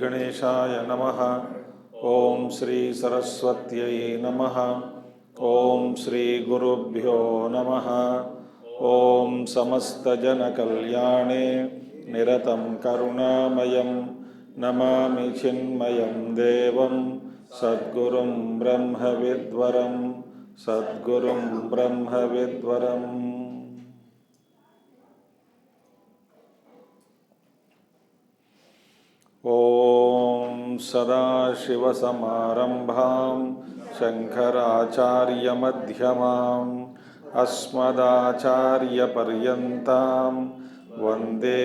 गणेशाय नमः। ओम श्री सरस्वत्यै नमः। ओम श्री गुरुभ्यो नमः। ओम समस्तजनकल्याणे निरतं करुणामयं नमामि चिन्मयं देवं सद्गुरुं ब्रह्मविद्वरं सद्गुरुं ब्रह्मविद्वरम्। ओम सदाशिवसमारंभां शंकराचार्यमध्यमाम् अस्मदाचार्यपर्यन्तां वन्दे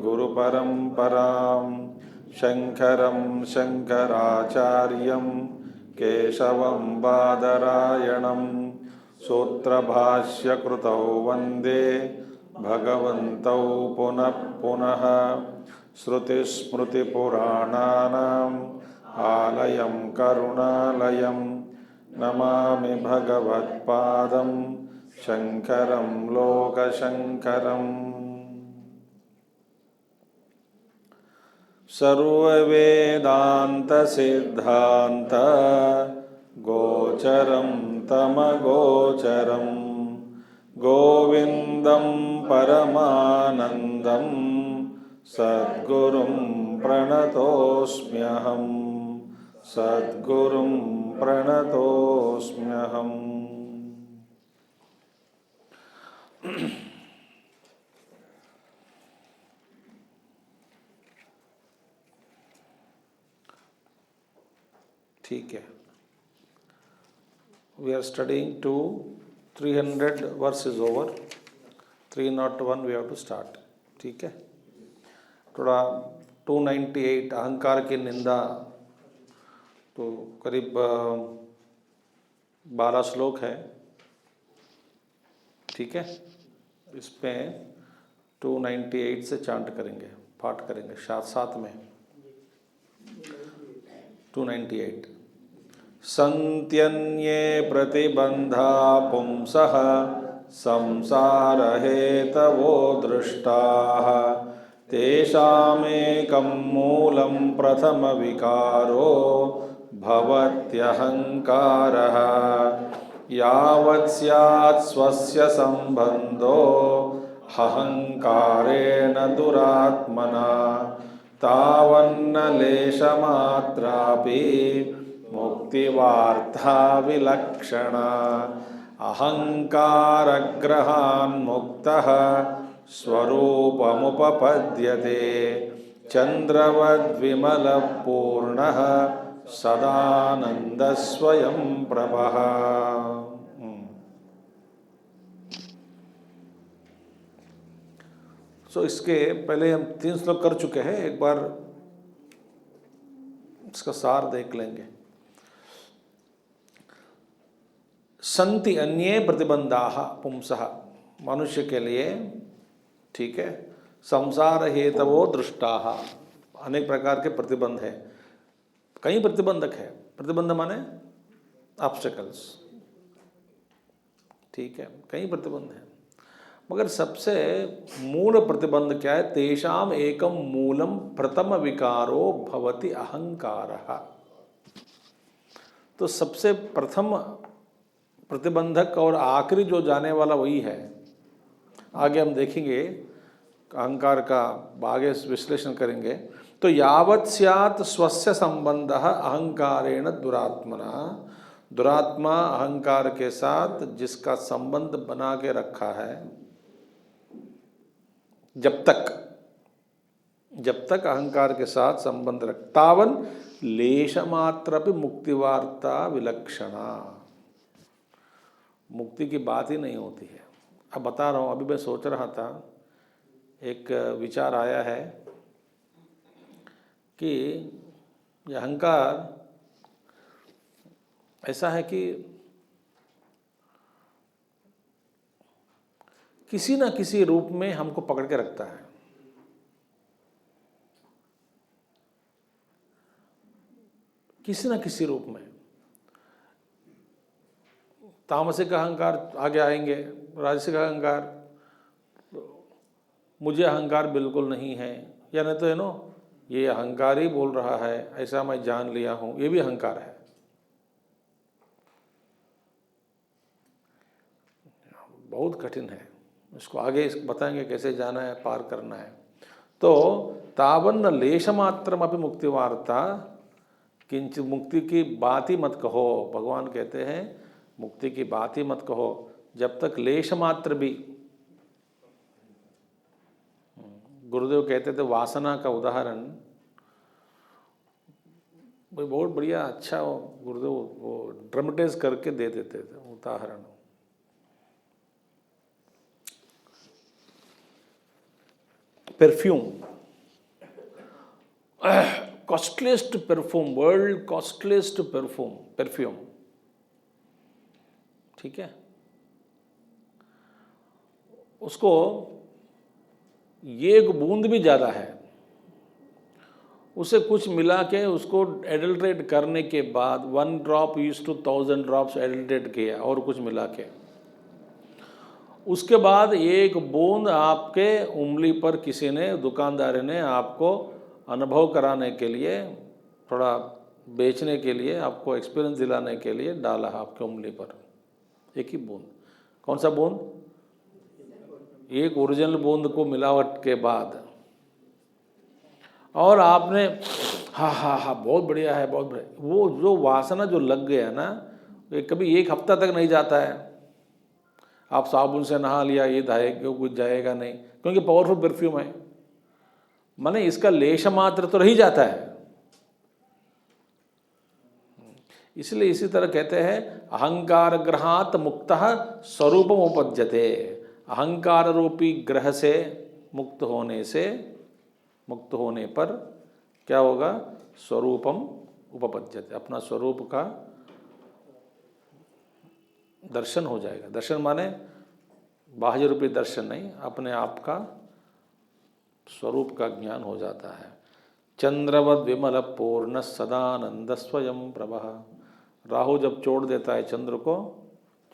गुरुपरम्परां। शंकरं शंकराचार्यं केशवं बादरायणं सूत्रभाष्यकृतौ वन्दे भगवन्तौ पुनः पुनः। श्रुतिस्मृतिपुराणानाम् आलयं करुणालयं नमामि भगवत्पादं शंकरं लोकशंकरम्। सर्ववेदान्तसिद्धान्त गोचरं तमगोचरं गोविन्दं परमानन्दं सद्गुरुं प्रणतोऽस्म्यहं सद्गुरुं प्रणतोऽस्म्यहम्। ठीक है, we are studying to 300 verse is over, 301 we have to start. ठीक है, थोड़ा 298 अहंकार की निंदा, तो करीब 12 श्लोक है। ठीक है, इसमें 298 से चांट करेंगे, पाठ करेंगे साथ में। 298 सन्त्यन्ये प्रतिबंधा पुंसः संसारहेतवो दृष्टाः तेषामेकं मूलं प्रथमविकारो भवत्यहङ्कारः। यावत् स्यात् स्वस्य सम्बन्धो अहङ्कारेण दुरात्मना तावन्न लेशमात्रापि मुक्तिवार्ता विलक्षणा। अहङ्कारग्रहान्मुक्तः स्वरूपमुपपद्यते चन्द्रवद्विमलपूर्णः सदानंद स्वयं प्रभः। इसके पहले हम 3 श्लोक कर चुके हैं, एक बार इसका सार देख लेंगे। संति अन्ये प्रतिबंधाः पुंसः, मनुष्य के लिए, ठीक है, संसार हेतवो दृष्टाः, अनेक प्रकार के प्रतिबंध है। कई प्रतिबंधक है, प्रतिबंध माने ऑब्स्टेकल्स, ठीक है, कई प्रतिबंध है, मगर सबसे मूल प्रतिबंध क्या है? तेषाम एकम मूलम प्रथम विकारो भवति अहंकारः। तो सबसे प्रथम प्रतिबंधक और आखिरी जो जाने वाला वही है। आगे हम देखेंगे, अहंकार का आगे विश्लेषण करेंगे। तो यावत् स्यात् स्वस्य संबंधः अहंकारेण दुरात्मना, दुरात्मा अहंकार के साथ जिसका संबंध बना के रखा है, जब तक अहंकार के साथ संबंध तावन लेशमात्र मुक्तिवार्ता विलक्षणा, मुक्ति की बात ही नहीं होती है। अब बता रहा हूँ, अभी मैं सोच रहा था, एक विचार आया है कि यह अहंकार ऐसा है कि किसी न किसी रूप में हमको पकड़ के रखता है। किसी न किसी रूप में तामसिक अहंकार आगे आएंगे, राजसिक अहंकार, मुझे अहंकार बिल्कुल नहीं है, या नहीं तो ये अहंकार ही बोल रहा है, ऐसा मैं जान लिया हूँ, ये भी अहंकार है। बहुत कठिन है, इसको आगे बताएंगे कैसे जाना है, पार करना है। तो तावन्न लेशमात्रमपि मुक्ति वार्ता, किंचित मुक्ति की बात ही मत कहो। भगवान कहते हैं मुक्ति की बात ही मत कहो जब तक लेश मात्र भी। गुरुदेव कहते थे वासना का उदाहरण, भाई बहुत बढ़िया अच्छा गुरुदेव वो ड्रामेटाइज करके दे देते थे उदाहरण। Perfume, costliest perfume, world costliest perfume, ठीक है, उसको एक बूंद भी ज़्यादा है, उसे कुछ मिला के उसको एडल्ट्रेट करने के बाद 1 drop use to 1000 drops adulterate किया और कुछ मिला के, उसके बाद एक बूंद आपके उंगली पर किसी ने, दुकानदार ने आपको अनुभव कराने के लिए, थोड़ा बेचने के लिए, आपको एक्सपीरियंस दिलाने के लिए डाला आपके उंगली पर, एक ही बूंद। कौन सा बूंद? एक ओरिजिनल बूंद को मिलावट के बाद, और आपने हाँ हाँ हाँ बहुत बढ़िया है, बहुत बढ़िया, वो जो वासना जो लग गया ना, ये कभी 1 हफ्ता तक नहीं जाता है। आप साबुन से नहा लिया, ये कुछ जाएगा नहीं, क्योंकि पावरफुल परफ्यूम है, माने इसका लेश मात्र तो रह जाता है। इसलिए इसी तरह कहते हैं अहंकार ग्रहात मुक्तः स्वरूपम उपपद्यते, अहंकार रूपी ग्रह से मुक्त होने पर क्या होगा? स्वरूपम उपपद्यते, अपना स्वरूप का दर्शन हो जाएगा। दर्शन माने बाह्य रूपी दर्शन नहीं, अपने आप का स्वरूप का ज्ञान हो जाता है। चंद्रवद विमल पूर्ण सदानंद स्वयं प्रभः, राहु जब छोड़ देता है चंद्र को,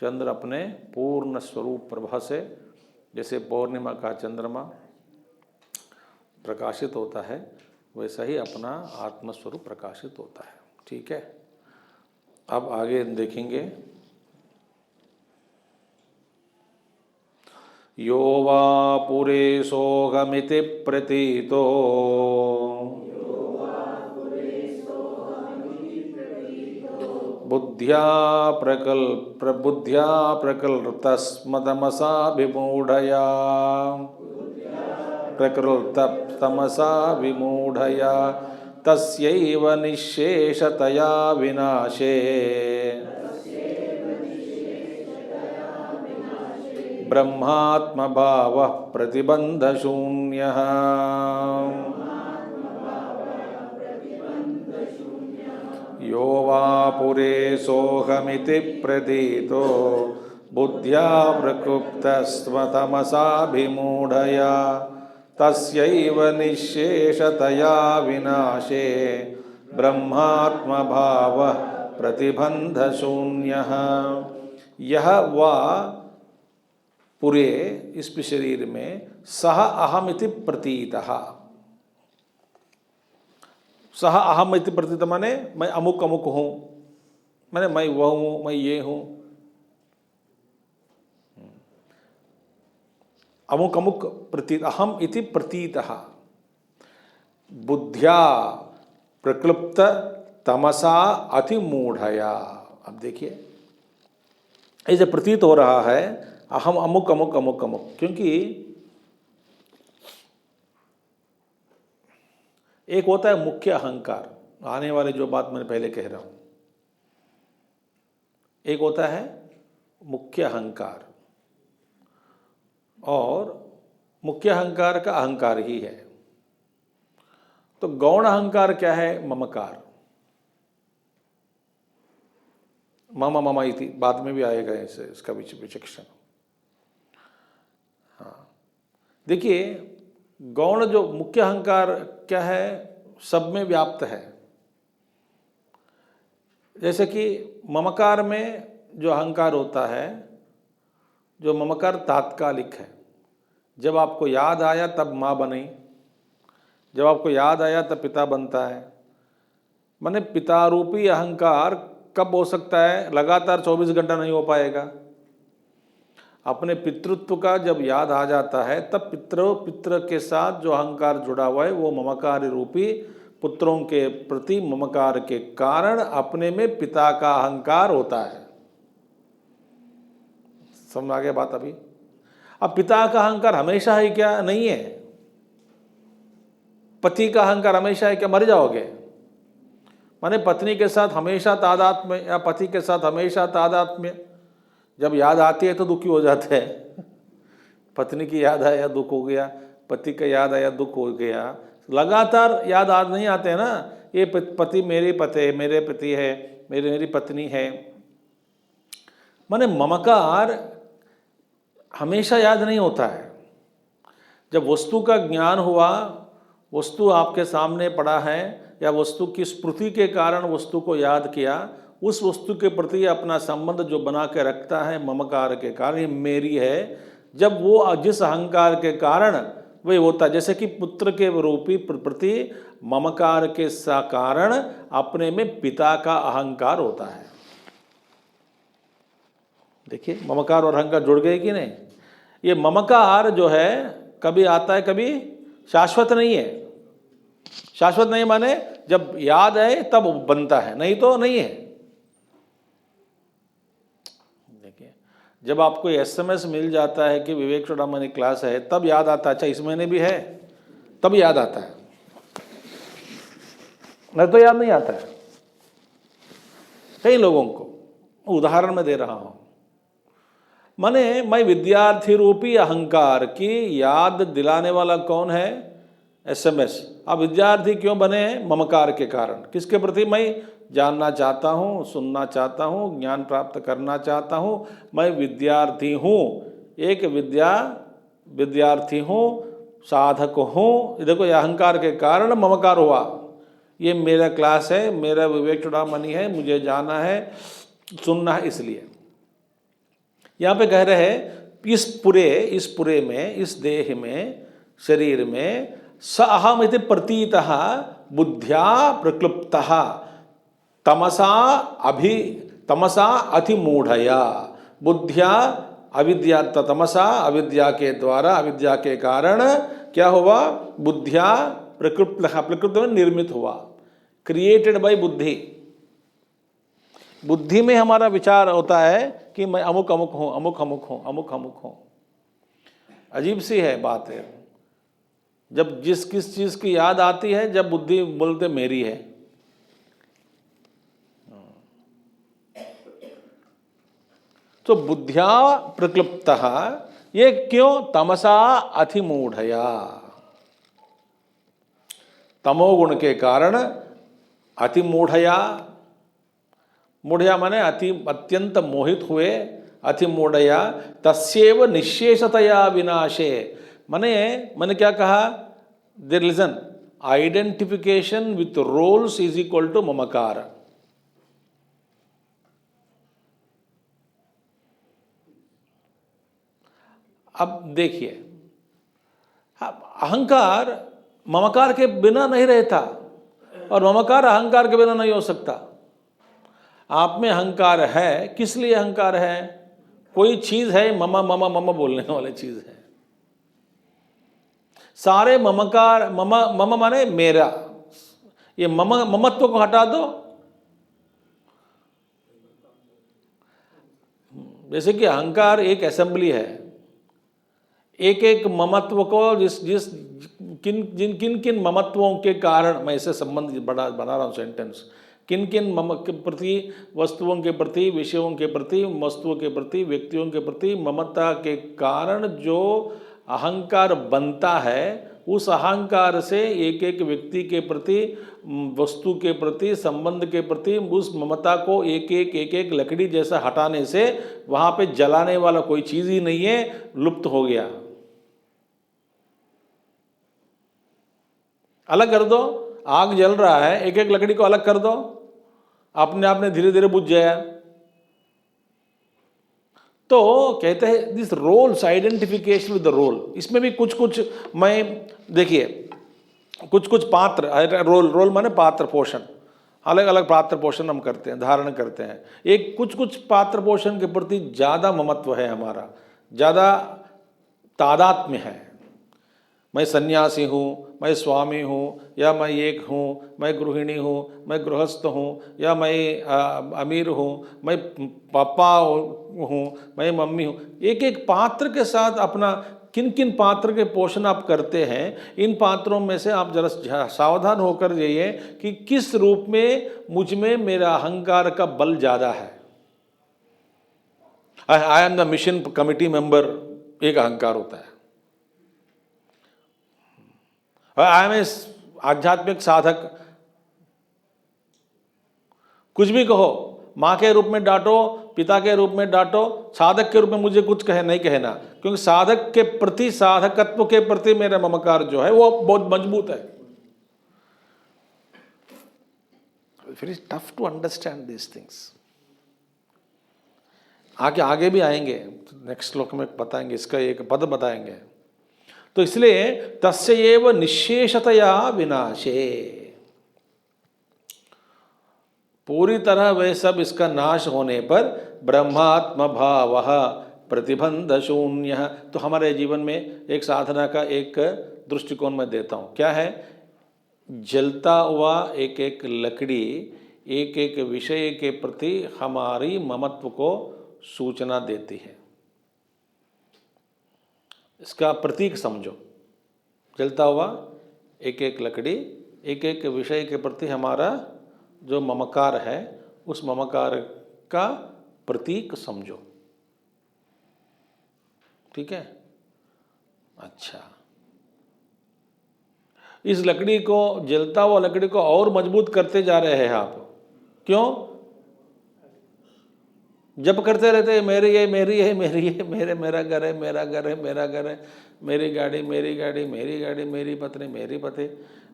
चंद्र अपने पूर्ण स्वरूप प्रभा से, जैसे पौर्णिमा का चंद्रमा प्रकाशित होता है, वैसा ही अपना आत्मस्वरूप प्रकाशित होता है। ठीक है, अब आगे देखेंगे। यो वा पुरे सोहमिति प्रतीतो बुद्ध्या प्रकृततमसा विमूढया तस्यैव निःशेषतया विनाशे ब्रह्मात्मभावः प्रतिबन्धशून्यः। यो वा पुरे सोऽहमिति प्रतीतो बुद्ध्या प्रकृप्तस्तमसाभिमूढया तस्यैव निःशेषतया विनाशे ब्रह्मात्मभावः प्रतिबन्धशून्यः। यह वा पुरे, इस शरीर में, सह अहमिति प्रतीतः, सह अहम इति प्रतीत माने मैं अमुक अमुक हूँ, मैंने मैं वह हूँ, मैं ये हूँ, अमुक अमुक प्रतीत, अहम इति प्रतीतः बुद्ध्या प्रक्लुप्त तमसा अतिमूढ़या। अब देखिए ऐसे प्रतीत हो रहा है अहम अमुक अमुक अमुक अमुक, क्योंकि एक होता है मुख्य अहंकार, आने वाले जो बात मैंने पहले कह रहा हूं, एक होता है मुख्य अहंकार, और मुख्य अहंकार का अहंकार ही है। तो गौण अहंकार क्या है? ममकार, मम मम इति, बाद में भी आएगा इसे, इसका विचक्षण। हाँ देखिए, गौण जो मुख्य अहंकार क्या है? सब में व्याप्त है। जैसे कि ममकार में जो अहंकार होता है, जो ममकार तात्कालिक है, जब आपको याद आया तब माँ बनी, जब आपको याद आया तब पिता बनता है। माने पिता रूपी अहंकार कब हो सकता है? लगातार 24 घंटा नहीं हो पाएगा। अपने पितृत्व का जब याद आ जाता है तब पितृ के साथ जो अहंकार जुड़ा हुआ है वो ममकार रूपी पुत्रों के प्रति ममकार के कारण अपने में पिता का अहंकार होता है। समझ आ गया बात अभी? अब पिता का अहंकार हमेशा है क्या? नहीं है। पति का अहंकार हमेशा है क्या? मर जाओगे। माने पत्नी के साथ हमेशा तादात्म्य या पति के साथ हमेशा तादात्म्य, जब याद आती है तो दुखी हो जाते हैं। पत्नी की याद आया दुख हो गया, पति का याद आया दुख हो गया। लगातार याद नहीं आते हैं ना, ये पति मेरे पति है, मेरी पत्नी है। माने ममकार हमेशा याद नहीं होता है। जब वस्तु का ज्ञान हुआ, वस्तु आपके सामने पड़ा है या वस्तु की स्मृति के कारण वस्तु को याद किया, उस वस्तु के प्रति अपना संबंध जो बना के रखता है ममकार के कारण, ये मेरी है, जब वो जिस अहंकार के कारण वही होता है। जैसे कि पुत्र के रूपी प्रति ममकार के कारण अपने में पिता का अहंकार होता है। देखिए ममकार और अहंकार जुड़ गए कि नहीं? ये ममकार जो है कभी आता है, कभी शाश्वत नहीं है। शाश्वत नहीं माने जब याद है तब बनता है, नहीं तो नहीं है। देखिए जब आपको एसएमएस मिल जाता है कि विवेक चूड़ामणि क्लास है, तब याद आता है, अच्छा इस महीने भी है, तब याद आता है, नहीं तो याद नहीं आता है। कई लोगों को उदाहरण में दे रहा हूं। माने मैं विद्यार्थी रूपी अहंकार की याद दिलाने वाला कौन है? एसएमएस। अब विद्यार्थी क्यों बने हैं? ममकार के कारण। किसके प्रति? मैं जानना चाहता हूँ, सुनना चाहता हूँ, ज्ञान प्राप्त करना चाहता हूँ, मैं विद्यार्थी हूँ, एक विद्यार्थी हूँ, साधक हूँ। देखो ये अहंकार के कारण ममकार हुआ। ये मेरा क्लास है, मेरा विवेक चूड़ामणि है, मुझे जाना है, सुनना है। इसलिए यहाँ पे कह रहे हैं इस पूरे में, इस देह में, शरीर में स अहम इति प्रतीतः बुद्ध्या प्रक्लुप्तः तमसा अतिमूढ़या। बुद्धिया अविद्या, तमसा अविद्या के द्वारा, अविद्या के कारण क्या हुआ? बुद्धिया प्रकृप्त में निर्मित हुआ, क्रिएटेड बाय बुद्धि। बुद्धि में हमारा विचार होता है कि मैं अमुक अमुक हूँ, अमुक अमुक हूँ, अमुक अमुक हूँ। अजीब सी है बात है। जब किस चीज की याद आती है? जब बुद्धि बोलते मेरी है। तो बुद्धिया प्रक्लुप्तः, ये क्यों? तमसा अतिमूढ़या, तमोगुण के कारण अतिमूढ़या। मूढ़या माने अत्यंत मोहित हुए, अतिमूढ़या तस्यैव निशेषतया विनाशे। मैंने क्या कहा? There listen, identification with roles is equal to ममकार। अब देखिए, अहंकार ममकार के बिना नहीं रहता और ममकार अहंकार के बिना नहीं हो सकता। आप में अहंकार है, किस लिए अहंकार है? कोई चीज है, ममा ममा ममा बोलने वाली चीज है। सारे ममकार, मम माने मेरा, ये ममत्व को हटा दो। जैसे कि अहंकार एक असेंबली है, एक एक ममत्व को किन ममत्वों के कारण, मैं इसे संबंध बना रहा हूँ सेंटेंस, किन के प्रति, वस्तुओं के प्रति, विषयों के प्रति, वस्तुओं के प्रति, व्यक्तियों के प्रति ममता के कारण जो अहंकार बनता है, उस अहंकार से एक एक व्यक्ति के प्रति, वस्तु के प्रति, संबंध के प्रति उस ममता को एक एक लकड़ी जैसा हटाने से वहाँ पे जलाने वाला कोई चीज़ ही नहीं है, लुप्त हो गया। अलग कर दो, आग जल रहा है, एक एक लकड़ी को अलग कर दो, अपने आप ने धीरे धीरे बुझ जाए। तो कहते हैं this roles, identification with the role. इसमें भी कुछ मैं देखिए, कुछ कुछ पात्र, रोल, रोल माने पात्र पोषण, अलग अलग पात्र पोषण हम करते हैं, धारण करते हैं। एक कुछ कुछ पात्र पोषण के प्रति ज़्यादा ममत्व है हमारा, ज़्यादा तादात्म्य है। मैं सन्यासी हूँ, मैं स्वामी हूँ, या मैं एक हूँ, मैं गृहिणी हूँ, मैं गृहस्थ हूँ, या मैं अमीर हूँ, मैं पापा हूँ, मैं मम्मी हूँ। एक एक पात्र के साथ अपना किन किन पात्र के पोषण आप करते हैं, इन पात्रों में से आप जरा सावधान होकर जाइए कि किस रूप में मुझ में मेरा अहंकार का बल ज़्यादा है। I am the mission committee member, एक अहंकार होता है। आई एम ए आध्यात्मिक साधक, कुछ भी कहो, माँ के रूप में डांटो, पिता के रूप में डांटो, साधक के रूप में मुझे कुछ कहे नहीं कहना, क्योंकि साधक के प्रति, साधकत्व के प्रति मेरा ममकार जो है वो बहुत मजबूत है। Very tough to understand this things. आगे आगे भी आएंगे, नेक्स्ट श्लोक में बताएंगे, इसका एक पद बताएंगे। तो इसलिए तस्य एव निशेषतया विनाशे, पूरी तरह वह सब इसका नाश होने पर ब्रह्मात्म भाव प्रतिबंध शून्य। तो हमारे जीवन में एक साधना का एक दृष्टिकोण मैं देता हूँ, क्या है? जलता हुआ एक एक लकड़ी एक एक विषय के प्रति हमारी ममत्व को सूचना देती है। इसका प्रतीक समझो, जलता हुआ एक एक लकड़ी एक एक विषय के प्रति हमारा जो ममकार है, उस ममकार का प्रतीक समझो। ठीक है? अच्छा, इस लकड़ी को, जलता हुआ लकड़ी को और मजबूत करते जा रहे हैं आप। क्यों? जब करते रहते हैं मेरी है, मेरी है, मेरी है, मेरा घर है, मेरा घर है, मेरा घर है, मेरी गाड़ी, मेरी गाड़ी, मेरी गाड़ी, मेरी पत्नी, मेरी पति,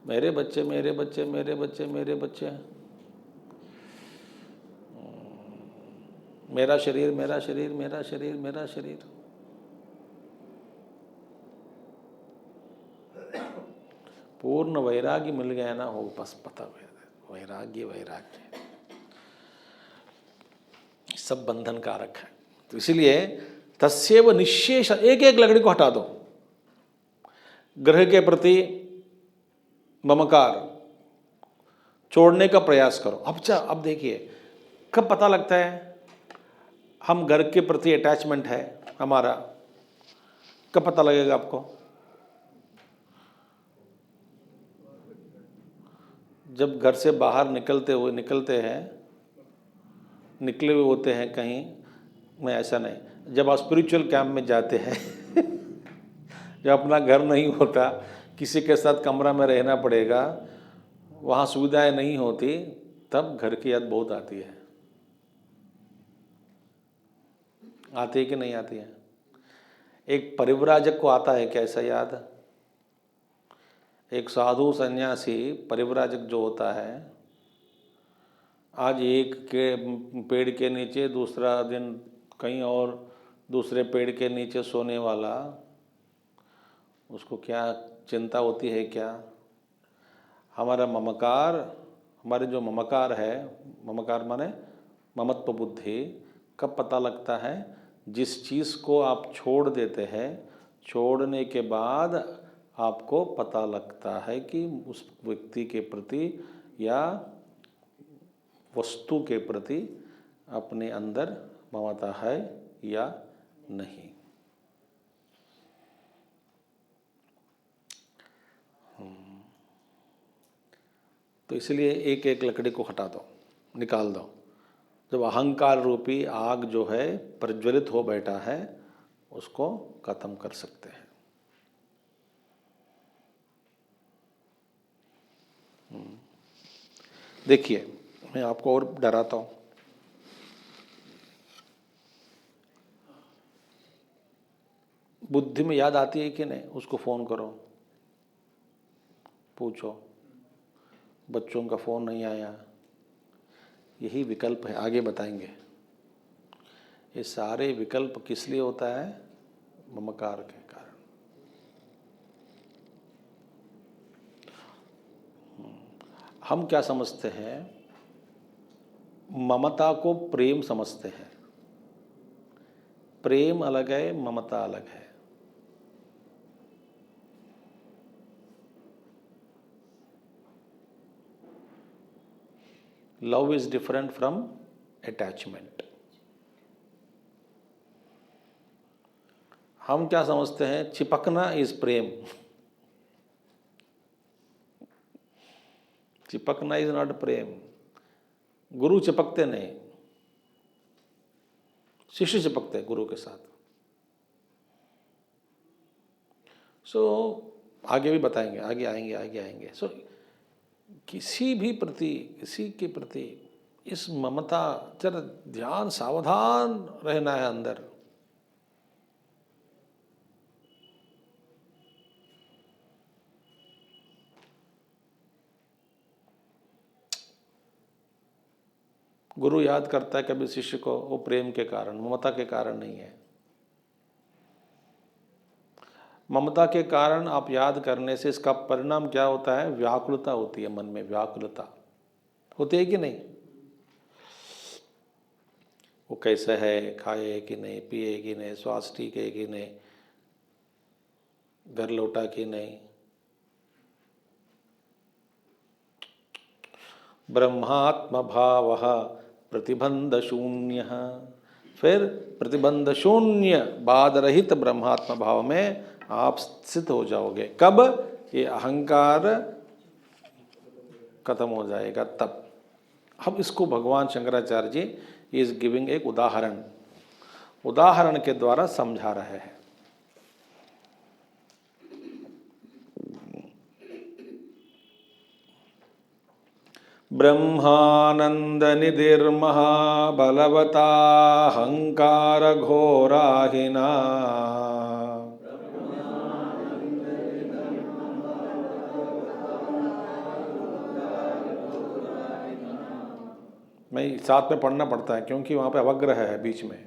मेरे बच्चे, मेरे बच्चे, मेरे बच्चे, मेरे बच्चे, मेरा शरीर, मेरा शरीर, मेरा शरीर, मेरा शरीर। पूर्ण वैराग्य मिल गया ना, हो बस पता, वैराग्य वैराग्य सब बंधन कारक है। तो इसीलिए तस्यैव निशेष, एक एक लकड़ी को हटा दो। ग्रह के प्रति ममकार छोड़ने का प्रयास करो। अब देखिए, कब पता लगता है हम घर के प्रति अटैचमेंट है हमारा, कब पता लगेगा आपको? जब घर से बाहर निकलते निकले हुए होते हैं कहीं, मैं ऐसा नहीं, जब आप स्पिरिचुअल कैंप में जाते हैं जब अपना घर नहीं होता, किसी के साथ कमरा में रहना पड़ेगा, वहाँ सुविधाएं नहीं होती, तब घर की याद बहुत आती है। आती है कि नहीं आती है? एक परिव्राजक को आता है क्या ऐसा याद? एक साधु सन्यासी परिव्राजक जो होता है, आज एक के पेड़ के नीचे, दूसरा दिन कहीं और दूसरे पेड़ के नीचे सोने वाला, उसको क्या चिंता होती है क्या? हमारा ममकार, हमारे जो ममकार है, ममकार माने ममत्व बुद्धि, कब पता लगता है? जिस चीज़ को आप छोड़ देते हैं, छोड़ने के बाद आपको पता लगता है कि उस व्यक्ति के प्रति या वस्तु के प्रति अपने अंदर ममता है या नहीं। तो इसलिए एक एक लकड़ी को हटा दो, निकाल दो। जब अहंकार रूपी आग जो है प्रज्वलित हो बैठा है, उसको खत्म कर सकते हैं। देखिए, मैं आपको और डराता हूँ। बुद्धि में याद आती है कि नहीं, उसको फ़ोन करो, पूछो। बच्चों का फ़ोन नहीं आया, यही विकल्प है, आगे बताएंगे। ये सारे विकल्प किस लिए होता है? ममकार के कारण। हम क्या समझते हैं, ममता को प्रेम समझते हैं। प्रेम अलग है, ममता अलग है। Love is different from attachment. हम क्या समझते हैं, चिपकना इज प्रेम। चिपकना इज नॉट प्रेम। गुरु चिपकते नहीं, शिष्य चिपकते हैं गुरु के साथ। सो आगे भी बताएंगे, आगे आएंगे। सो किसी भी प्रति, किसी के प्रति इस ममता, जरा ध्यान, सावधान रहना है अंदर। गुरु याद करता है कभी शिष्य को, वो प्रेम के कारण, ममता के कारण नहीं है। ममता के कारण आप याद करने से इसका परिणाम क्या होता है, व्याकुलता होती है मन में। व्याकुलता होती है कि नहीं? वो कैसा है, खाए कि नहीं, पिए कि नहीं, स्वास्थ्य ठीक है कि नहीं, घर लौटा कि नहीं। ब्रह्मात्म भाव प्रतिबंध शून्य। फिर प्रतिबंध शून्य, बाध रहित ब्रह्मात्म भाव में आप स्थित हो जाओगे। कब? ये अहंकार खत्म हो जाएगा तब। अब इसको भगवान शंकराचार्य जी इज गिविंग एक उदाहरण के द्वारा समझा रहे हैं। ब्रह्मानंद निधिर्महाबलवता अहंकार घोराहिना। मैं साथ में पढ़ना पड़ता है क्योंकि वहाँ पे अवग्रह है बीच में,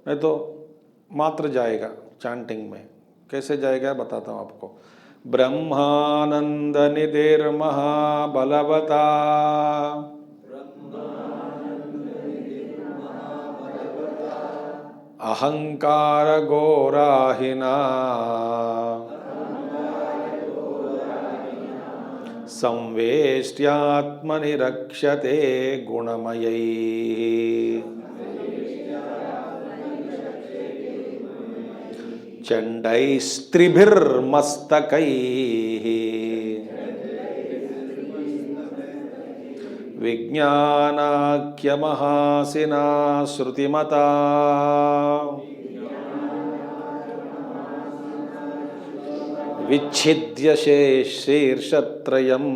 नहीं तो मात्र जाएगा चांटिंग में। कैसे जाएगा बताता हूँ आपको। ब्रह्मानंद निधिर्महाबलवता अहंकार घोराहिना संवेष्ट्यात्मनि रक्षते गुणमयैः चण्डैस्त्रिभिर्मस्तकैः विज्ञानाख्यमहासिना श्रुतिमता विच्छिद्य शीर्षत्रयम्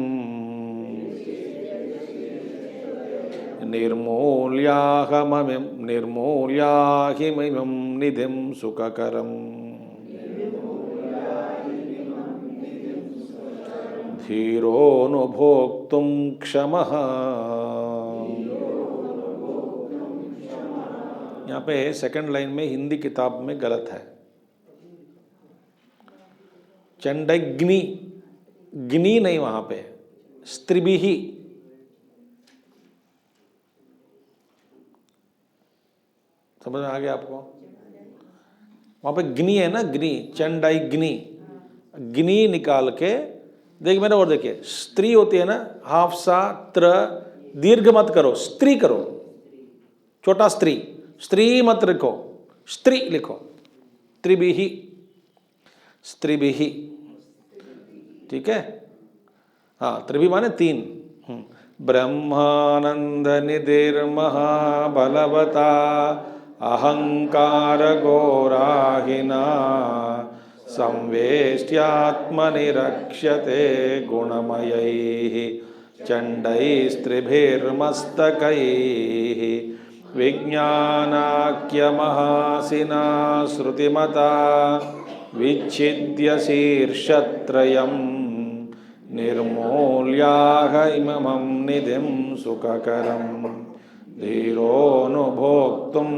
निर्मूल्याहिमिमं निधिं सुखकरम् धीरोऽनुभोक्तुं क्षमः। यहाँ पे सेकंड लाइन में हिंदी किताब में गलत है, चंडग्नि, ग्नि नहीं, वहां पे स्त्रिभिः। समझ में आ गया आपको? वहां पे ग्नि है ना, ग्नि, चंडाग्नि। ग्नि निकाल के देख मेरे और देखिए, स्त्री होती है ना, हाफ सा त्र, दीर्घ मत करो, स्त्री करो, छोटा स्त्री, स्त्री मत लिखो, स्त्री लिखो, त्रिभिः, स्त्रिभिः, ठीक है। हाँ, त्रिभिः माने तीन। ब्रह्मानंद निधिर्महाबलवता अहंकार घोराहिना संवेष्ट्यात्मनि रक्षते गुणमयैः चण्डैस्त्रिभिर्मस्तकैः विज्ञानाख्यमहासिना श्रुतिमता विच्छिद्य शीर्षत्रयम् निर्मूल्याहिमिमं निधिं सुखकरम् धीरोऽनुभोक्तुम्।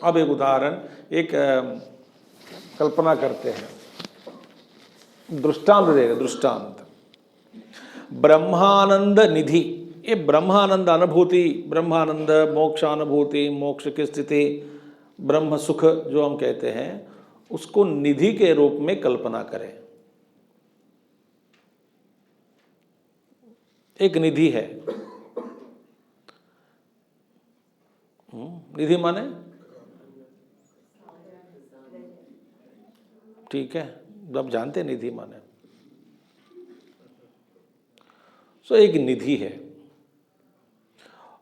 अब एक उदाहरण, एक कल्पना करते हैं, दृष्टांत देगा। दृष्टांत ब्रह्मानंद निधि, ये ब्रह्मानंद अनुभूति, ब्रह्मानंद मोक्षानुभूति, मोक्ष की स्थिति, ब्रह्म सुख जो हम कहते हैं, उसको निधि के रूप में कल्पना करें। एक निधि है। निधि माने ठीक है, आप जानते हैं निधि माने। सो एक निधि है,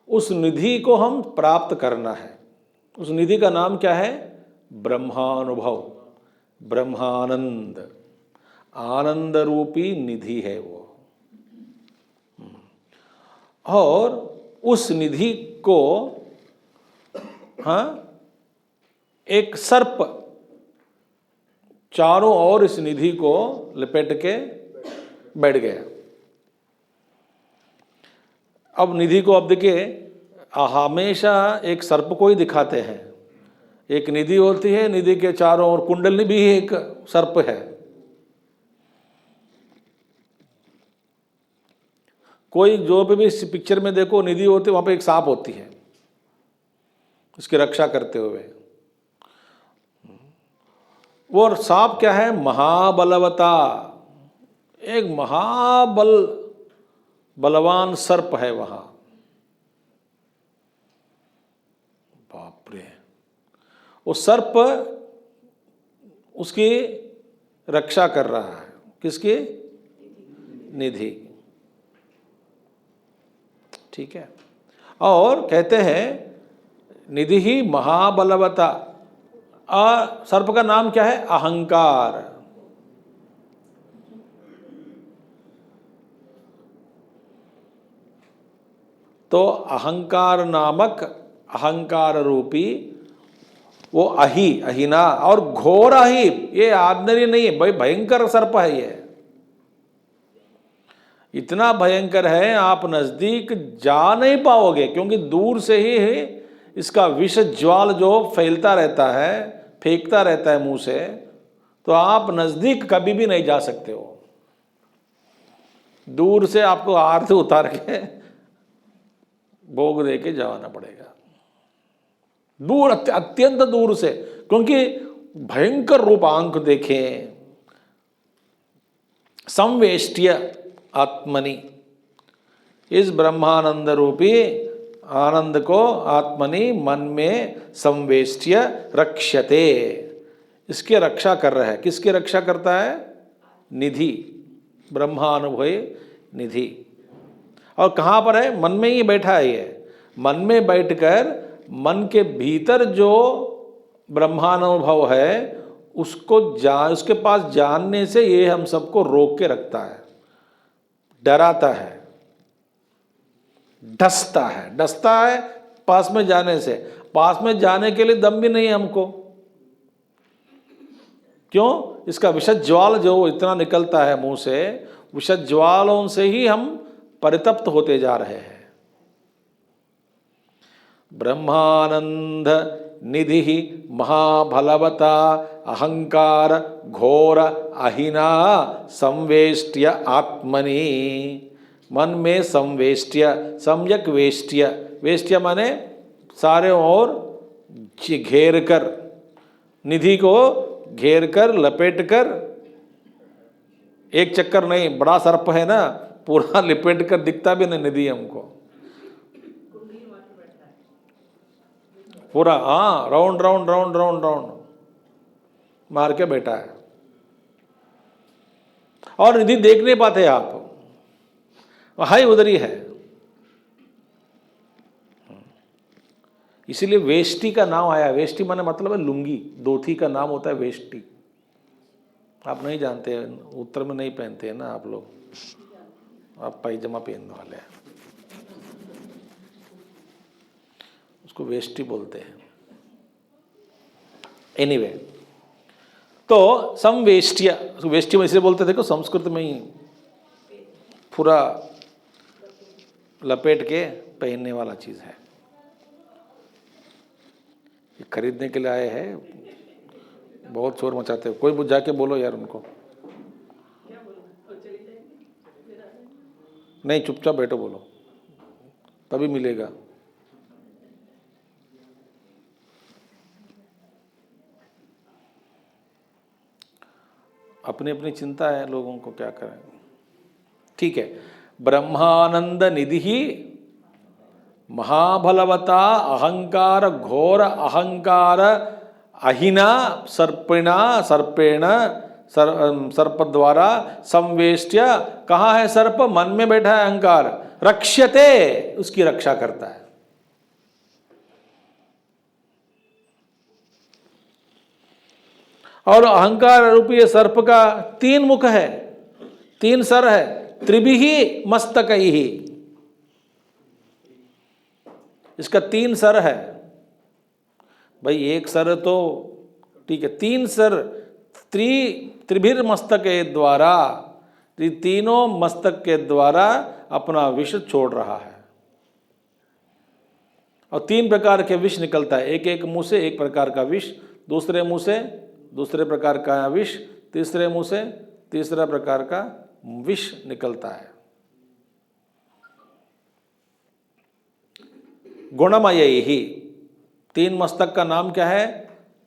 उस निधि को हम प्राप्त करना है। उस निधि का नाम क्या है? ब्रह्मानुभव, ब्रह्मानंद, आनंद रूपी निधि है वो। और उस निधि को एक सर्प चारों ओर इस निधि को लपेट के बैठ गया। अब निधि को, अब देखिए, हमेशा एक सर्प को ही दिखाते हैं। एक निधि होती है, निधि के चारों ओर कुंडली भी एक सर्प है। कोई जो भी इस पिक्चर में देखो निधि होती है, वहां पे एक सांप होती है उसकी रक्षा करते हुए। वो सांप क्या है? महाबलवता, एक बलवान सर्प है वहां। बाप रे, वो सर्प उसकी रक्षा कर रहा है। किसकी? निधि। ठीक है। और कहते हैं निधि ही महाबलवता। सर्प का नाम क्या है? अहंकार। तो अहंकार नामक, अहंकार रूपी वो अहिना और घोर अहि, ये आर्डिनरी नहीं है भाई, भयंकर सर्प है ये। इतना भयंकर है आप नजदीक जा नहीं पाओगे, क्योंकि दूर से ही इसका विष ज्वाल जो फैलता रहता है, फेंकता रहता है मुंह से, तो आप नजदीक कभी भी नहीं जा सकते हो। दूर से आपको आरती उतार के भोग दे के जाना पड़ेगा, दूर, अत्यंत दूर से, क्योंकि भयंकर रूप आंख देखें। संवेष्ट्य आत्मनि, इस ब्रह्मानंद रूपी आनंद को आत्मनि मन में संवेष्ट्य रक्ष्यते, इसकी रक्षा कर रहा है। किसकी रक्षा करता है? निधि, ब्रह्मानुभव निधि। और कहाँ पर है? मन में ही बैठा है ये। मन में बैठकर मन के भीतर जो ब्रह्मानुभव है उसको उसके पास जानने से ये हम सबको रोक के रखता है, डराता है, डसता है पास में जाने से। पास में जाने के लिए दम भी नहीं है हमको। क्यों? इसका विषद ज्वाल जो इतना निकलता है मुंह से, विषद ज्वालों से ही हम परितप्त होते जा रहे हैं। ब्रह्मानंद निधि महाबलवता अहंकार घोर अहिना संवेष्ट्य आत्मनि, मन में संवेष्ट्य, सम्यक वेष्ट्य, वेष्ट्य माने सारे ओर घेर कर, निधि को घेर कर लपेट कर, एक चक्कर नहीं, बड़ा सर्प है ना, पूरा लिपेट कर, दिखता भी नहीं निधि हमको पूरा। हाँ, round round round round round मार के बैठा है। और निधि देख नहीं पाते आप, हाय उधर ही है। इसीलिए वेष्टि का नाम आया। वेष्टि माने मतलब है लुंगी, धोती का नाम होता है वेष्टि। आप नहीं जानते, उत्तर में नहीं पहनते हैं ना आप लोग, आप पायजामा पहनने वाले हैं, उसको वेष्टि बोलते हैं। एनीवे, तो समवेष्ट्य, वेष्टि में इसलिए बोलते थे कि संस्कृत में ही पूरा लपेट के पहनने वाला चीज है। खरीदने के लिए आए हैं, बहुत शोर मचाते हो। कोई जाके बोलो यार उनको। नहीं, चुपचाप बैठो, बोलो तभी मिलेगा। अपनी अपनी चिंता है लोगों को, क्या करें। ठीक है, ब्रह्मानंद निधि महाबलवता अहंकार घोर अहंकार अहिना सर्पेण सर्प द्वारा संवेष्ट्य, कहाँ है सर्प? मन में बैठा है अहंकार, रक्ष्यते, उसकी रक्षा करता है। और अहंकार रूपी सर्प का 3 मुख है, 3 सर है, त्रिभिः मस्तकैः, इसका 3 सर है। भाई एक सर तो ठीक है, 3 सर, त्रिभिर मस्तक के द्वारा, तीनों मस्तक के द्वारा अपना विष छोड़ रहा है। और 3 प्रकार के विष निकलता है, एक मुंह से एक प्रकार का विष, दूसरे मुंह से दूसरे प्रकार का विष, तीसरे मुंह से तीसरा प्रकार का विष निकलता है। गुणमय ही 3 मस्तक का नाम क्या है?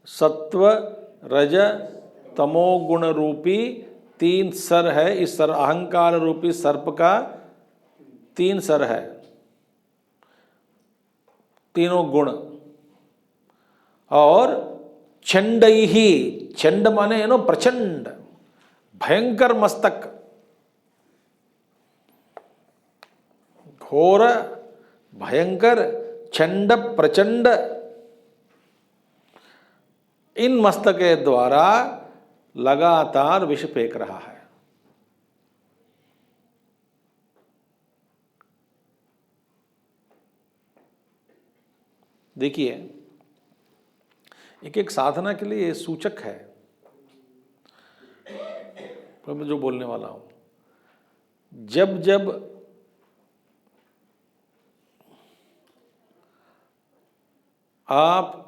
सत्व रज तमो गुण रूपी 3 सर है। इस सर अहंकार रूपी सर्प का 3 सर है, तीनों गुण। और चंड ही, चंड माने प्रचंड भयंकर मस्तक, घोर भयंकर चंड प्रचंड, इन मस्तक के द्वारा लगातार विष फेंक रहा है। देखिए, एक साधना के लिए सूचक है, मैं जो बोलने वाला हूं। जब जब आप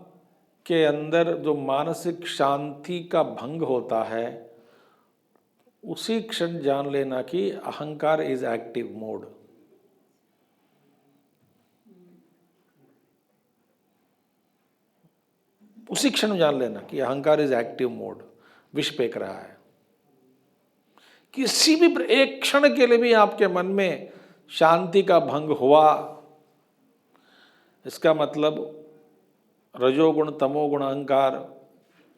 के अंदर जो मानसिक शांति का भंग होता है, उसी क्षण जान लेना कि अहंकार इज एक्टिव मोड। उसी क्षण जान लेना कि अहंकार इज एक्टिव मोड, विष फेंक रहा है। किसी भी एक क्षण के लिए भी आपके मन में शांति का भंग हुआ, इसका मतलब रजोगुण तमोगुण अहंकार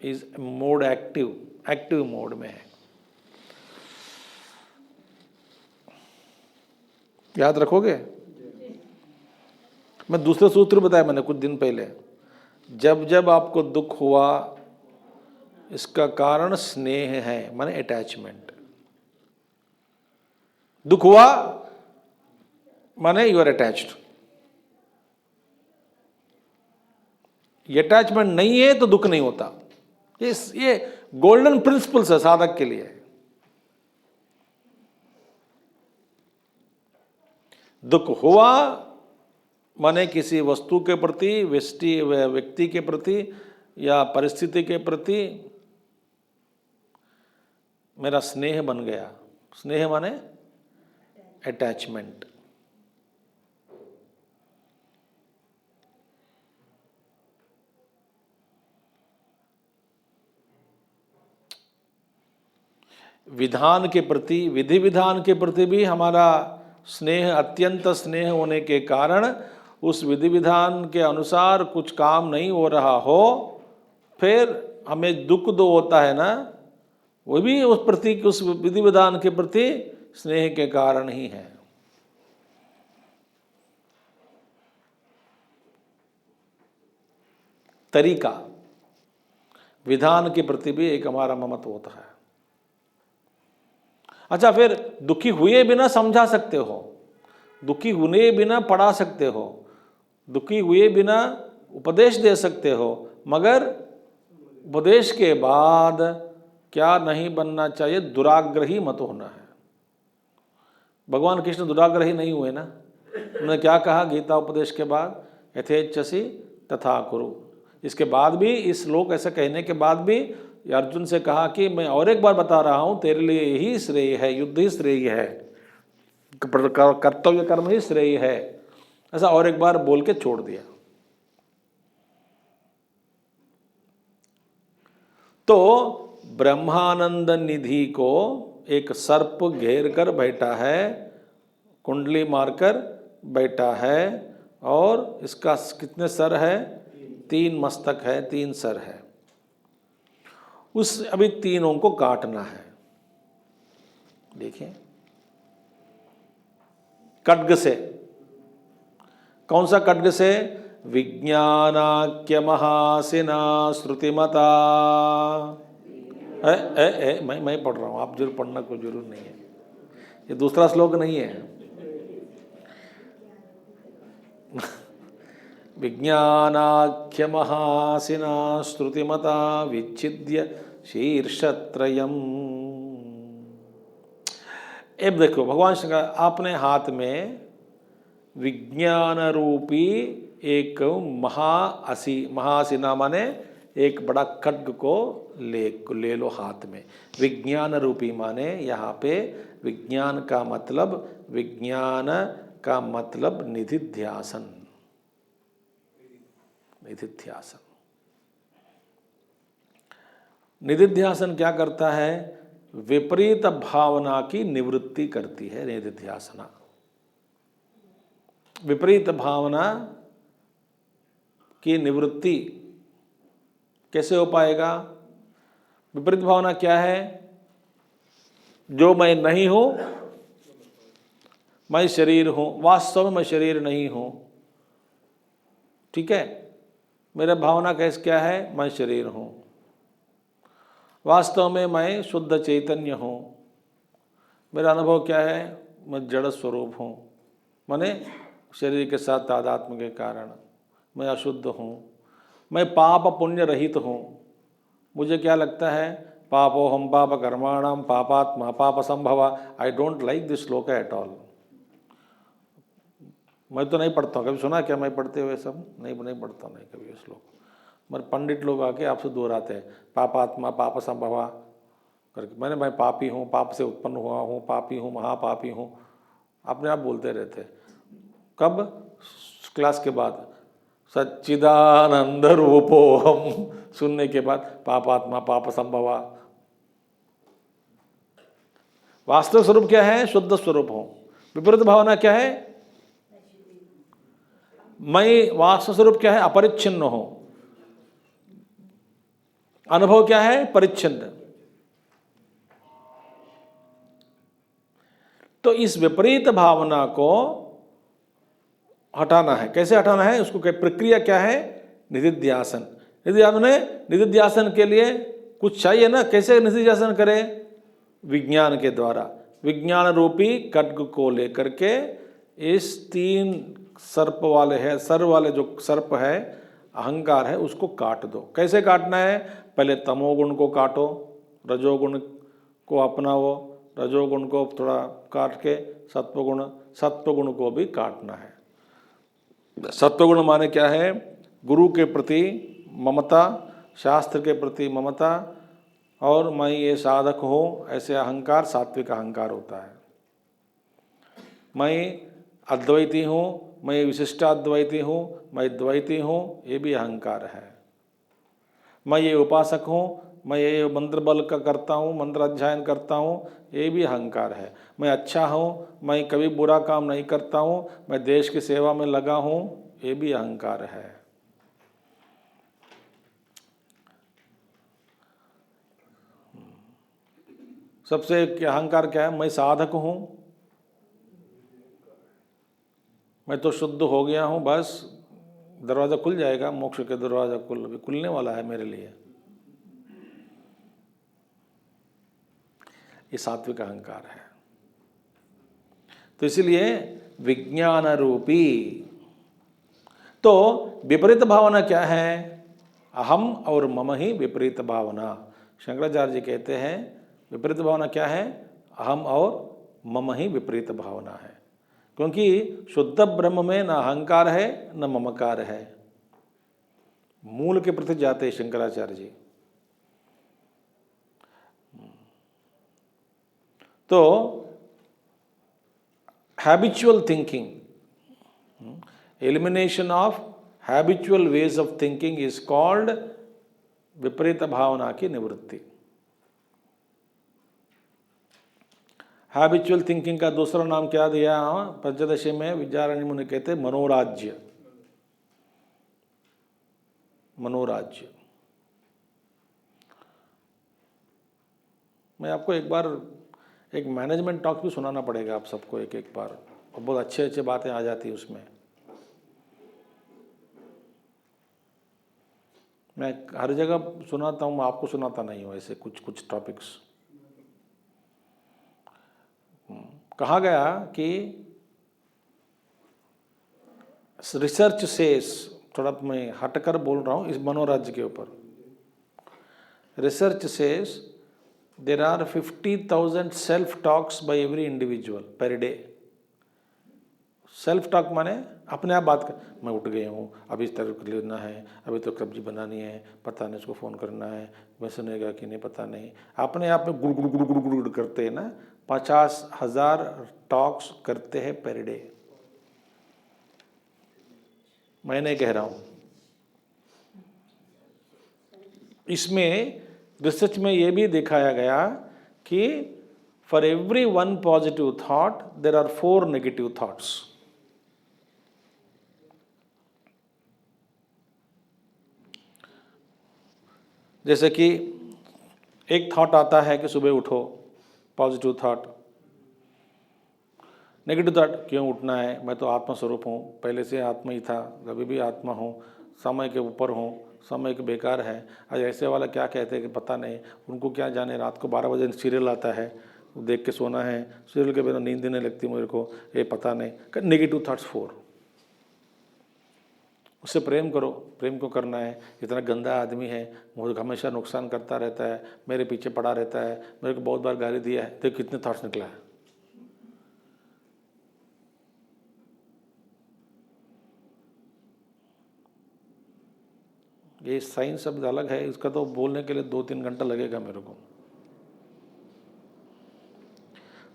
इज मोड एक्टिव मोड में है। याद रखोगे? मैं दूसरा सूत्र बताया मैंने कुछ दिन पहले, जब जब आपको दुख हुआ इसका कारण स्नेह है, माने अटैचमेंट। दुख हुआ माने यू आर अटैच्ड। ये अटैचमेंट नहीं है तो दुख नहीं होता। ये गोल्डन प्रिंसिपल्स है साधक के लिए। दुख हुआ माने किसी वस्तु के प्रति, व्यक्ति के प्रति या परिस्थिति के प्रति मेरा स्नेह बन गया। स्नेह माने अटैचमेंट। विधान के प्रति, विधि विधान के प्रति भी हमारा स्नेह, अत्यंत स्नेह होने के कारण उस विधि विधान के अनुसार कुछ काम नहीं हो रहा हो, फिर हमें दुख दो होता है ना, वो भी उस प्रति, उस विधि विधान के प्रति स्नेह के कारण ही है। तरीका, विधान के प्रति भी एक हमारा ममत्व होता है। अच्छा, फिर दुखी हुए बिना समझा सकते हो, दुखी हुए बिना पढ़ा सकते हो, दुखी हुए बिना उपदेश दे सकते हो, मगर उपदेश के बाद क्या नहीं बनना चाहिए? दुराग्रही मत होना है। भगवान कृष्ण दुराग्रही नहीं हुए ना। उन्होंने क्या कहा गीता उपदेश के बाद? यथेच्छसि तथा कुरु। इसके बाद भी, इस श्लोक ऐसा कहने के बाद भी अर्जुन से कहा कि मैं और एक बार बता रहा हूं, तेरे लिए यही श्रेय है, युद्ध ही श्रेय है। कर्तव्य कर्म ही श्रेय है, ऐसा और एक बार बोल के छोड़ दिया। तो ब्रह्मानंद निधि को एक सर्प घेर कर बैठा है, कुंडली मारकर बैठा है, और इसका कितने सर है? 3 मस्तक है, 3 सर है। उस अभी तीनों को काटना है। देखिए खड्ग से, कौन सा खड्ग से? विज्ञानाख्य महासिना श्रुतिमता। मैं पढ़ रहा हूं, आप जरूर पढ़ना, कोई जरूर नहीं है, ये दूसरा श्लोक नहीं है। विज्ञानाख्य महासिना श्रुतिमता विच्छिद्य शीर्षत्रयम्। अब देखो भगवान शंकर, आपने हाथ में विज्ञान रूपी एक महासिना माने एक बड़ा खड्ग को ले लो हाथ में। विज्ञान रूपी माने यहाँ पे विज्ञान का मतलब निधिध्यासन। निधिध्यासन, निधिध्यासन क्या करता है? विपरीत भावना की निवृत्ति करती है निधिध्यासना। विपरीत भावना की निवृत्ति कैसे हो पाएगा? विपरीत भावना क्या है? जो मैं नहीं हूं, मैं शरीर हूं, वास्तव में मैं शरीर नहीं हूं। ठीक है, मेरा भावना कैसे क्या है? मैं शरीर हूं, वास्तव में मैं शुद्ध चैतन्य हूं। मेरा अनुभव क्या है? मैं जड़ स्वरूप हूं, माने शरीर के साथ तादात्म्य के कारण मैं अशुद्ध हूँ। मैं पाप पुण्य रहित हूँ। मुझे क्या लगता है? पापोहम पाप कर्माणाम पापात्मा पाप संभवा। आई डोंट लाइक दिस श्लोक एट ऑल। मैं तो नहीं पढ़ता हूँ, कभी सुना क्या मैं पढ़ते हुए? सब नहीं पढ़ता, नहीं कभी ये श्लोक। मगर पंडित लोग आके आपसे दोहराते हैं पापात्मा पाप संभवा करके। मैं पापी हूँ, पाप से उत्पन्न हुआ हूँ, पापी हूँ, महापापी हूँ, अपने आप बोलते रहते। कब? क्लास के बाद सच्चिदानंद रूपोहम सुनने के बाद पापात्मा पाप संभवा। वास्तव स्वरूप क्या है? शुद्ध स्वरूप हूं। विपरीत भावना क्या है? मैं वास्तव स्वरूप क्या है? अपरिच्छिन्न हूं। अनुभव क्या है? परिच्छिन्न। तो इस विपरीत भावना को हटाना है। कैसे हटाना है? उसको प्रक्रिया क्या है? निधिध्यासन। निधिध्यासन के लिए कुछ चाहिए ना। कैसे निधिध्यासन करें? विज्ञान के द्वारा। विज्ञान रूपी खड्ग को लेकर के इस 3 सर्प वाले है, सर वाले जो सर्प है, अहंकार है, उसको काट दो। कैसे काटना है? पहले तमोगुण को काटो, रजोगुण को अपनाओ, रजोगुण को थोड़ा काट के सत्वगुण को भी काटना है। सत्वगुण माने क्या है? गुरु के प्रति ममता, शास्त्र के प्रति ममता, और मैं ये साधक हूँ ऐसे अहंकार, सात्विक अहंकार होता है। मैं अद्वैती हूँ, मैं विशिष्टाद्वैती हूँ, मैं द्वैती हूँ, ये भी अहंकार है। मैं ये उपासक हूँ, मैं ये मंत्र बल का करता हूँ, मंत्र अध्ययन करता हूँ, ये भी अहंकार है। मैं अच्छा हूँ, मैं कभी बुरा काम नहीं करता हूँ, मैं देश की सेवा में लगा हूँ, ये भी अहंकार है। सबसे अहंकार क्या है? मैं साधक हूँ, मैं तो शुद्ध हो गया हूँ, बस दरवाज़ा खुल जाएगा, मोक्ष के दरवाज़ा खुलने वाला है मेरे लिए। ये सात्विक अहंकार है। तो इसलिए विज्ञान रूपी। तो विपरीत भावना क्या है? अहम और मम ही विपरीत भावना। शंकराचार्य जी कहते हैं विपरीत भावना क्या है? अहम और मम ही विपरीत भावना है। क्योंकि शुद्ध ब्रह्म में न अहंकार है न ममकार है। मूल के प्रति जाते शंकराचार्य जी। तो habitual thinking, elimination of habitual ways of thinking is called विपरीत भावना की निवृत्ति। हैबिचुअल थिंकिंग का दूसरा नाम क्या दिया पंचदशी में? विद्यारण्य मुनि कहते मनोराज्य। मनोराज्य। मैं आपको एक बार एक मैनेजमेंट टॉक भी सुनाना पड़ेगा आप सबको एक एक बार, और बहुत अच्छे अच्छे बातें आ जाती है उसमें। मैं हर जगह सुनाता हूँ, मैं आपको सुनाता नहीं हूँ ऐसे कुछ कुछ टॉपिक्स। कहा गया कि रिसर्च सेस, थोड़ा मैं हटकर बोल रहा हूँ इस मनोराज्य के ऊपर। Research says there are 50,000 self talks by every individual per day। Self talk माने अपने आप बात कर, मैं उठ गई हूँ, अभी इस तरह लेना है, अभी तो सब्जी बनानी है, पता नहीं इसको फ़ोन करना है, मैं सुनेगा कि नहीं पता नहीं। अपने आप में गुड़ गुड़ गुड़ गुड़ गुड़ करते हैं ना। 50,000 टॉक्स करते हैं पर डे। मैं नहीं कह रहा हूँ। इसमें रिसर्च में ये भी दिखाया गया कि for every 1 positive thought there are 4 negative thoughts. जैसे कि एक थॉट आता है कि सुबह उठो, पॉजिटिव थॉट। नेगेटिव थॉट, क्यों उठना है, मैं तो आत्मा स्वरूप हूँ, पहले से आत्मा ही था, कभी भी आत्मा हूँ, समय के ऊपर हूँ, समय के बेकार है। आज ऐसे वाला क्या कहते हैं कि पता नहीं, उनको क्या जाने, रात को 12 बजे सीरियल आता है, देख के सोना है, सीरियल के बिना नींद नहीं लगती मेरे को, ये पता नहीं। Negative thoughts 4। उससे प्रेम करो, प्रेम को करना है, इतना गंदा आदमी है, मुझे हमेशा नुकसान करता रहता है, मेरे पीछे पड़ा रहता है, मेरे को बहुत बार गाली दिया है। तो कितने थॉट्स निकला है। ये साइंस शब्द अलग है, इसका तो बोलने के लिए 2-3 घंटा लगेगा मेरे को।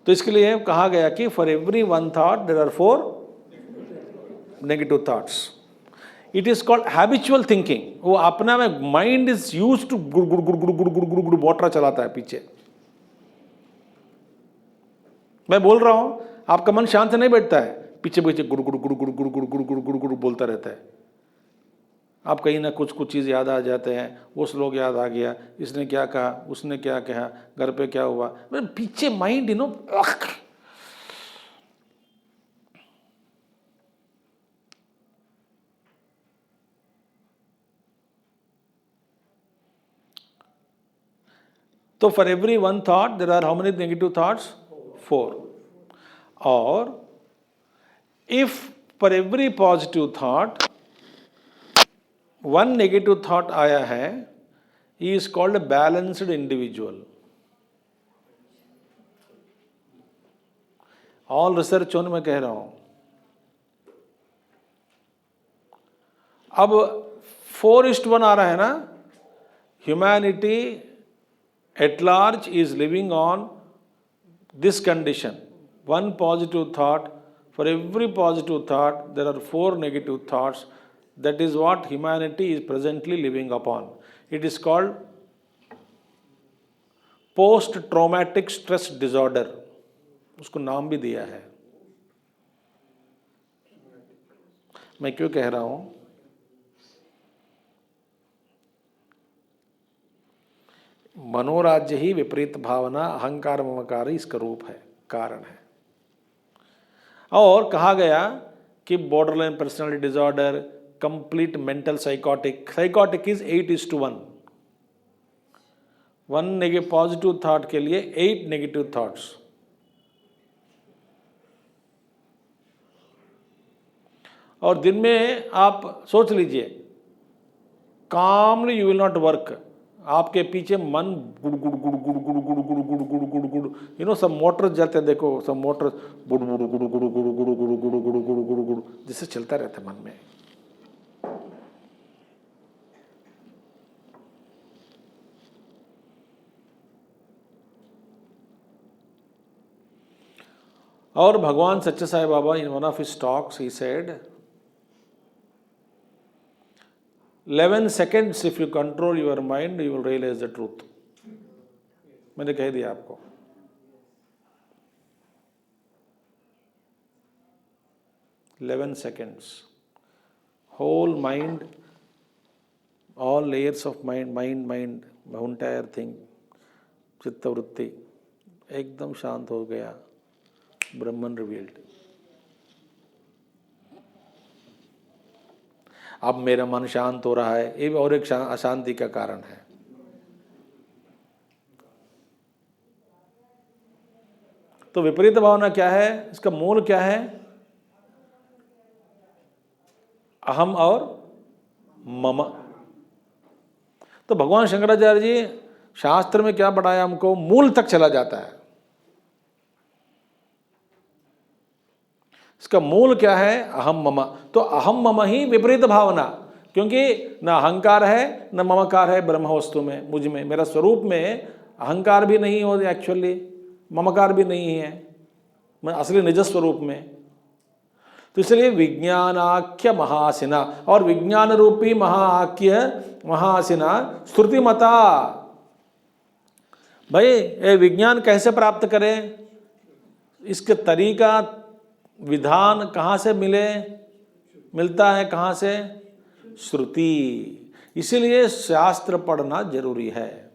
तो इसके लिए कहा गया कि for every 1 thought there are 4 negative thoughts. It is called habitual thinking. वो अपना में माइंड इज यूज्ड टू गुड़ गुड़ गुड़ गुड़ गुड़ गुड़ गुड़ गुड़ मोटर चलाता है पीछे। मैं बोल रहा हूं, आपका मन शांत से नहीं बैठता है, पीछे पीछे गुड़ गुड़ गुड़ गुड़ गुड़ गुड़ गुड़ गुड़ गुड़ गुड़ बोलता रहता है। आप कहीं ना कुछ कुछ चीज़ याद आ जाते हैं, वो श्लोक याद आ गया, इसने क्या कहा, उसने क्या कहा, घर पे क्या हुआ, पीछे माइंड तो for every 1 thought there are how many negative thoughts? 4। और if for every positive thought 1 negative thought आया है, he is called balanced individual. All research on मैं कह रहा हूं। अब 4:1 आ रहा है ना। Humanity at large is living on this condition: 1 positive thought, for every positive thought there are 4 negative thoughts. That is what humanity is presently living upon. It is called post traumatic stress disorder, उसको नाम भी दिया है। मैं क्यों कह रहा हूं? मनोराज्य ही विपरीत भावना, अहंकार ममकार इसका रूप है, कारण है। और कहा गया कि borderline personality disorder, complete mental psychotic, psychotic is 8:1। 1 negative positive thought के लिए 8 नेगेटिव थॉट्स। और दिन में आप सोच लीजिए, कामली यू विल नॉट वर्क, आपके पीछे मन गुड़ गुड़ गुड़ गुड़ गुड़ गुड़ गुड़ गुड़ गुड़ गुड़ गुड़, यू नो सब मोटर जाते हैं, देखो सब मोटर गुड़ गुड़ गुड़ गुड़ गुड़ गुड़ गुड़ गुड़ गुड़ गुड़ गुड़ गुड़, जिससे चलता रहता है मन में। और भगवान सच्चे Sai Baba in one of his talks he said 11 seconds if you control your mind you will realise the truth. मैंने कह दिया आपको। 11 seconds whole mind, all layers of mind entire thing, चित्त वृत्ति एकदम शांत हो गया, ब्रह्मन रिवील्ड। अब मेरा मन शांत हो रहा है, ये भी और एक अशांति का कारण है। तो विपरीत भावना क्या है, इसका मूल क्या है? अहम और मम। तो भगवान शंकराचार्य जी शास्त्र में क्या बताया हमको, मूल तक चला जाता है। इसका मूल क्या है? अहम मम। तो अहम मम ही विपरीत भावना, क्योंकि न अहंकार है न ममकार है ब्रह्म वस्तु में, मुझ में, मेरा स्वरूप में अहंकार भी नहीं हो एक्चुअली, ममकार भी नहीं है, मैं असली निज स्वरूप में। तो इसलिए विज्ञानाख्य महासिना, और विज्ञान रूपी महासिना श्रुति मता। भाई ये विज्ञान कैसे प्राप्त करें, इसके तरीका विधान कहाँ से मिलता है, कहाँ से? श्रुति। इसीलिए शास्त्र पढ़ना जरूरी है।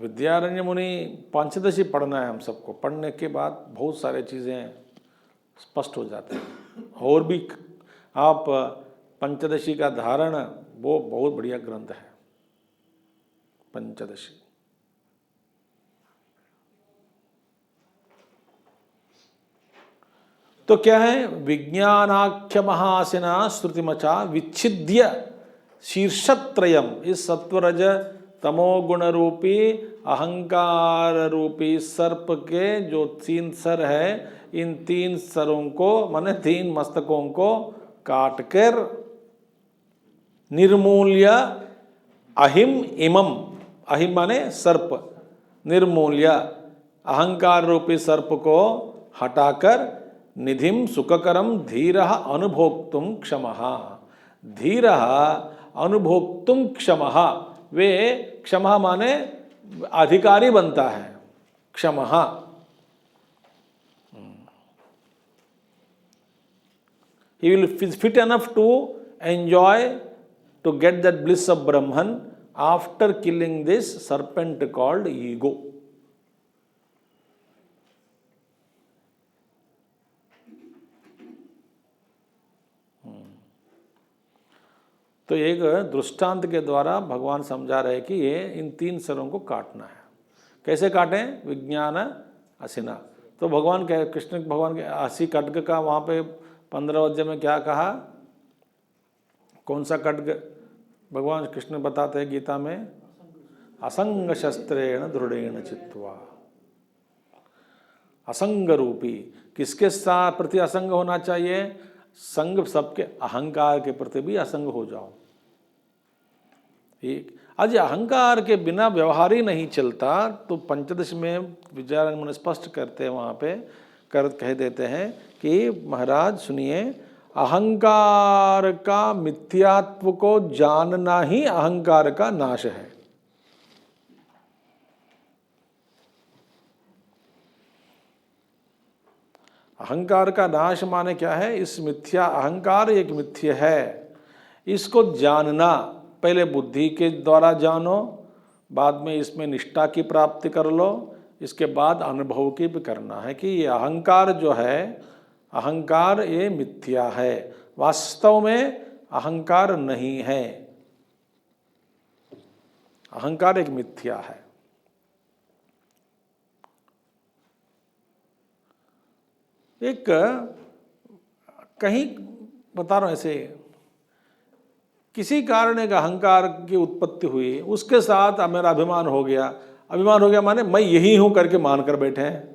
विद्यारण्य मुनि पंचदशी पढ़ना है हम सबको। पढ़ने के बाद बहुत सारे चीज़ें स्पष्ट हो जाते हैं। और भी आप पंचदशी का धारण, वो बहुत बढ़िया ग्रंथ है पंचदशी। तो क्या है? विज्ञानाख्य महासिना श्रुतिमचा विच्छिद्य शीर्षत्रयम, इस सत्वरज तमोगुण रूपी अहंकार रूपी सर्प के जो 3 सर है, इन 3 सरों को माने 3 मस्तकों को काटकर निर्मूल्य अहिम इमम, अहिम माने सर्प, निर्मूल्य अहंकार रूपी सर्प को हटाकर निधिम सुखकरम धीरः अनुभोक्तुम क्षमः, धीरः अनुभोक्तुम क्षमः, वे क्षमा माने अधिकारी बनता है, क्षमः। He will be fit enough to enjoy, to get that bliss of Brahman after killing this serpent called ego. तो एक दृष्टांत के द्वारा भगवान समझा रहे कि ये इन 3 सरों को काटना है। कैसे काटें? विज्ञान असिना। तो भगवान के कृष्ण भगवान के असी खड्ग का वहाँ पे 15 अध्याय में क्या कहा? कौन सा खड्ग भगवान कृष्ण बताते हैं गीता में? असंग शस्त्रेण दृढ़ेण चित्वा। असंग रूपी, किसके साथ प्रति असंग होना चाहिए? संग सबके, अहंकार के प्रति भी असंग हो जाओ। ठीक, आज अहंकार के बिना व्यवहार ही नहीं चलता। तो पंचदश में विचारण मुनि स्पष्ट करते हैं, वहाँ पे कह देते हैं कि महाराज सुनिए, अहंकार का मिथ्यात्व को जानना ही अहंकार का नाश है। अहंकार का नाश माने क्या है? इस मिथ्या, अहंकार एक मिथ्य है, इसको जानना, पहले बुद्धि के द्वारा जानो, बाद में इसमें निष्ठा की प्राप्ति कर लो, इसके बाद अनुभव की भी करना है कि ये अहंकार जो है, अहंकार ये मिथ्या है, वास्तव में अहंकार नहीं है, अहंकार एक मिथ्या है। एक कहीं बता रहा हूं, ऐसे किसी कारण एक अहंकार की उत्पत्ति हुई, उसके साथ मेरा अभिमान हो गया। अभिमान हो गया माने मैं यही हूं करके मान कर बैठे हैं।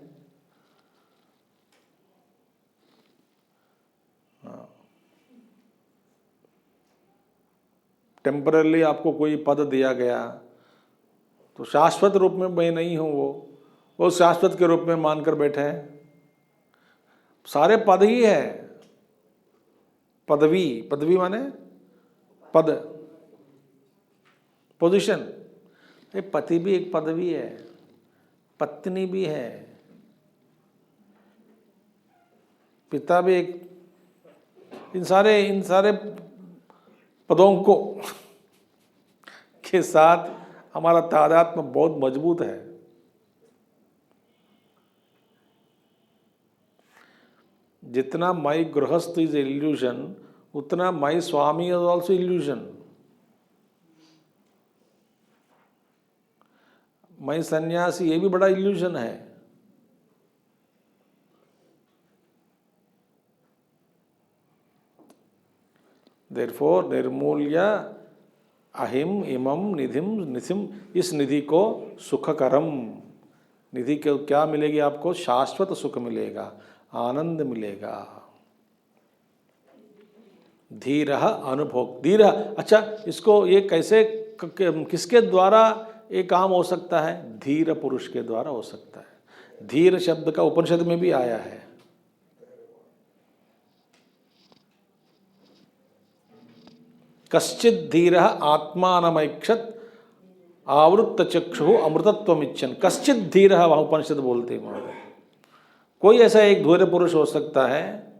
टेम्परली आपको कोई पद दिया गया तो शाश्वत रूप में मैं नहीं हूँ, वो शाश्वत के रूप में मानकर बैठे हैं। सारे पद ही है, पदवी, पदवी माने पद, पोजीशन। ये पति भी एक पदवी है, पत्नी भी है, पिता भी एक। इन सारे पदों को के साथ हमारा तादात्म्य बहुत मजबूत है। जितना माई गृहस्थ इज इल्यूशन, उतना माई स्वामी इज ऑल्सो इल्यूशन। माई सन्यासी, ये भी बड़ा इल्यूशन है। देयरफॉर निर्मूल्य अहिम इमम निधिम निधिम, इस निधि को सुखकरम, निधि के क्या मिलेगी आपको? शाश्वत सुख मिलेगा, आनंद मिलेगा। धीर अनुभोग, धीर, अच्छा इसको ये कैसे किसके द्वारा ये काम हो सकता है? धीर पुरुष के द्वारा हो सकता है। धीर शब्द का उपनिषद में भी आया है। कश्चित धीर आत्मानमैक्षत आवृत्त चक्षु अमृतत्वमिच्छन। कश्चित धीर, वहाँ उपनिषद बोलते हैं महोदय। कोई ऐसा एक धीर पुरुष हो सकता है,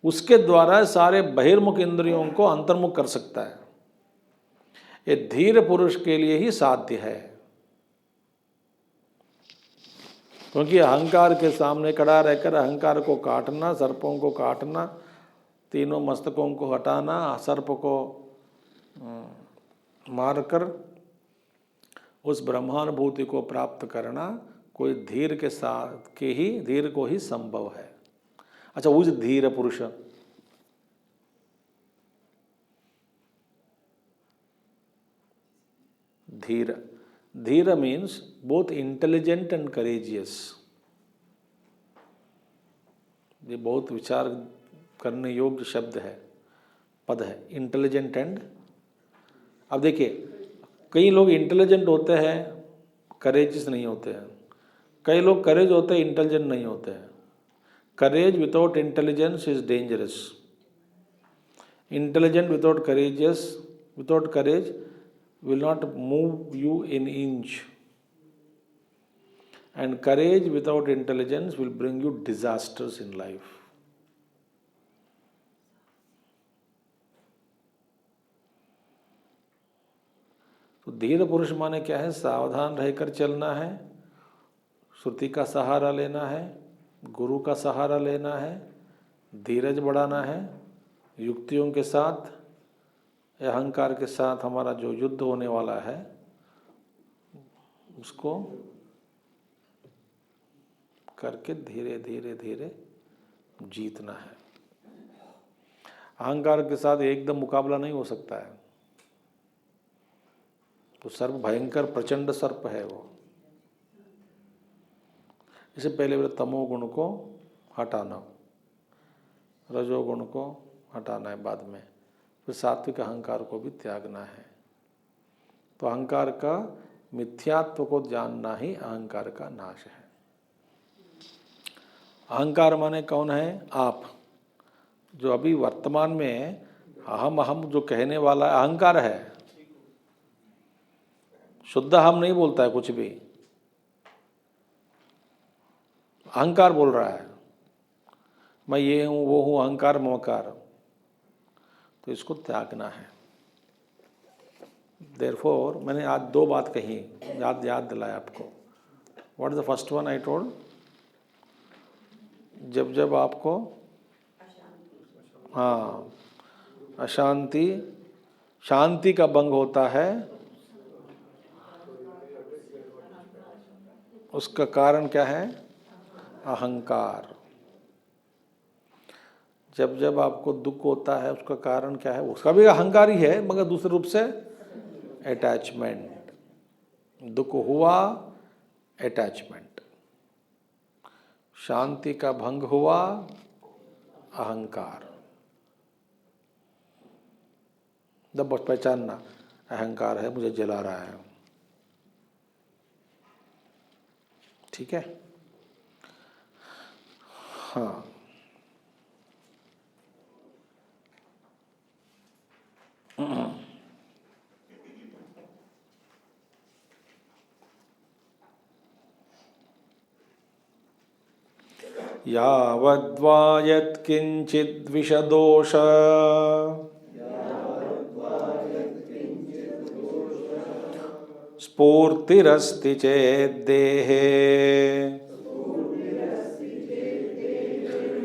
उसके द्वारा सारे बहिर्मुख इंद्रियों को अंतर्मुख कर सकता है। ये धीर पुरुष के लिए ही साध्य है, क्योंकि अहंकार के सामने खड़ा रहकर अहंकार को काटना, सर्पों को काटना, तीनों मस्तकों को हटाना, सर्प को मारकर उस ब्रह्मानुभूति को प्राप्त करना कोई धीर के साथ के ही, धीर को ही संभव है। अच्छा, उस धीर पुरुष, धीर, धीर means both intelligent and courageous. ये बहुत विचार करने योग्य शब्द है, पद है, इंटेलिजेंट एंड। अब देखिए, कई लोग इंटेलिजेंट होते हैं, करेजियस नहीं होते हैं। कई लोग करेज होते हैं, इंटेलिजेंट नहीं होते हैं। Courage without intelligence is dangerous. Intelligent without courage will not move you an inch, and courage without intelligence will bring you disasters in life. तो धीर पुरुष माने क्या है? सावधान रहकर चलना है, श्रुति का सहारा लेना है, गुरु का सहारा लेना है, धीरज बढ़ाना है, युक्तियों के साथ, अहंकार के साथ हमारा जो युद्ध होने वाला है उसको करके धीरे धीरे धीरे जीतना है। अहंकार के साथ एकदम मुकाबला नहीं हो सकता है, तो सर्प भयंकर प्रचंड सर्प है वो। इससे पहले तमोगुण को हटाना, रजोगुण को हटाना है बाद में, फिर सात्विक अहंकार को भी त्यागना है। तो अहंकार का मिथ्यात्व को जानना ही अहंकार का नाश है। अहंकार माने कौन है? आप, जो अभी वर्तमान में अहम जो कहने वाला अहंकार है। शुद्ध हम नहीं बोलता है कुछ भी, अहंकार बोल रहा है, मैं ये हूँ वो हूँ, अहंकार ममकार। तो इसको त्यागना है। देयरफॉर मैंने आज दो बात कही, याद दिलाया आपको। What is the first one I told? जब आपको अशांति, शांति का भंग होता है, उसका कारण क्या है? अहंकार। जब आपको दुख होता है, उसका कारण क्या है? उसका भी अहंकार ही है, मगर दूसरे रूप से अटैचमेंट। दुख हुआ, अटैचमेंट। शांति का भंग हुआ, अहंकार। जब पहचानना अहंकार है, मुझे जला रहा है। ठीक है, हाँ। यावद्वा यत्किञ्चिद्विषदोष स्फूर्तिरस्ति चेद्देहे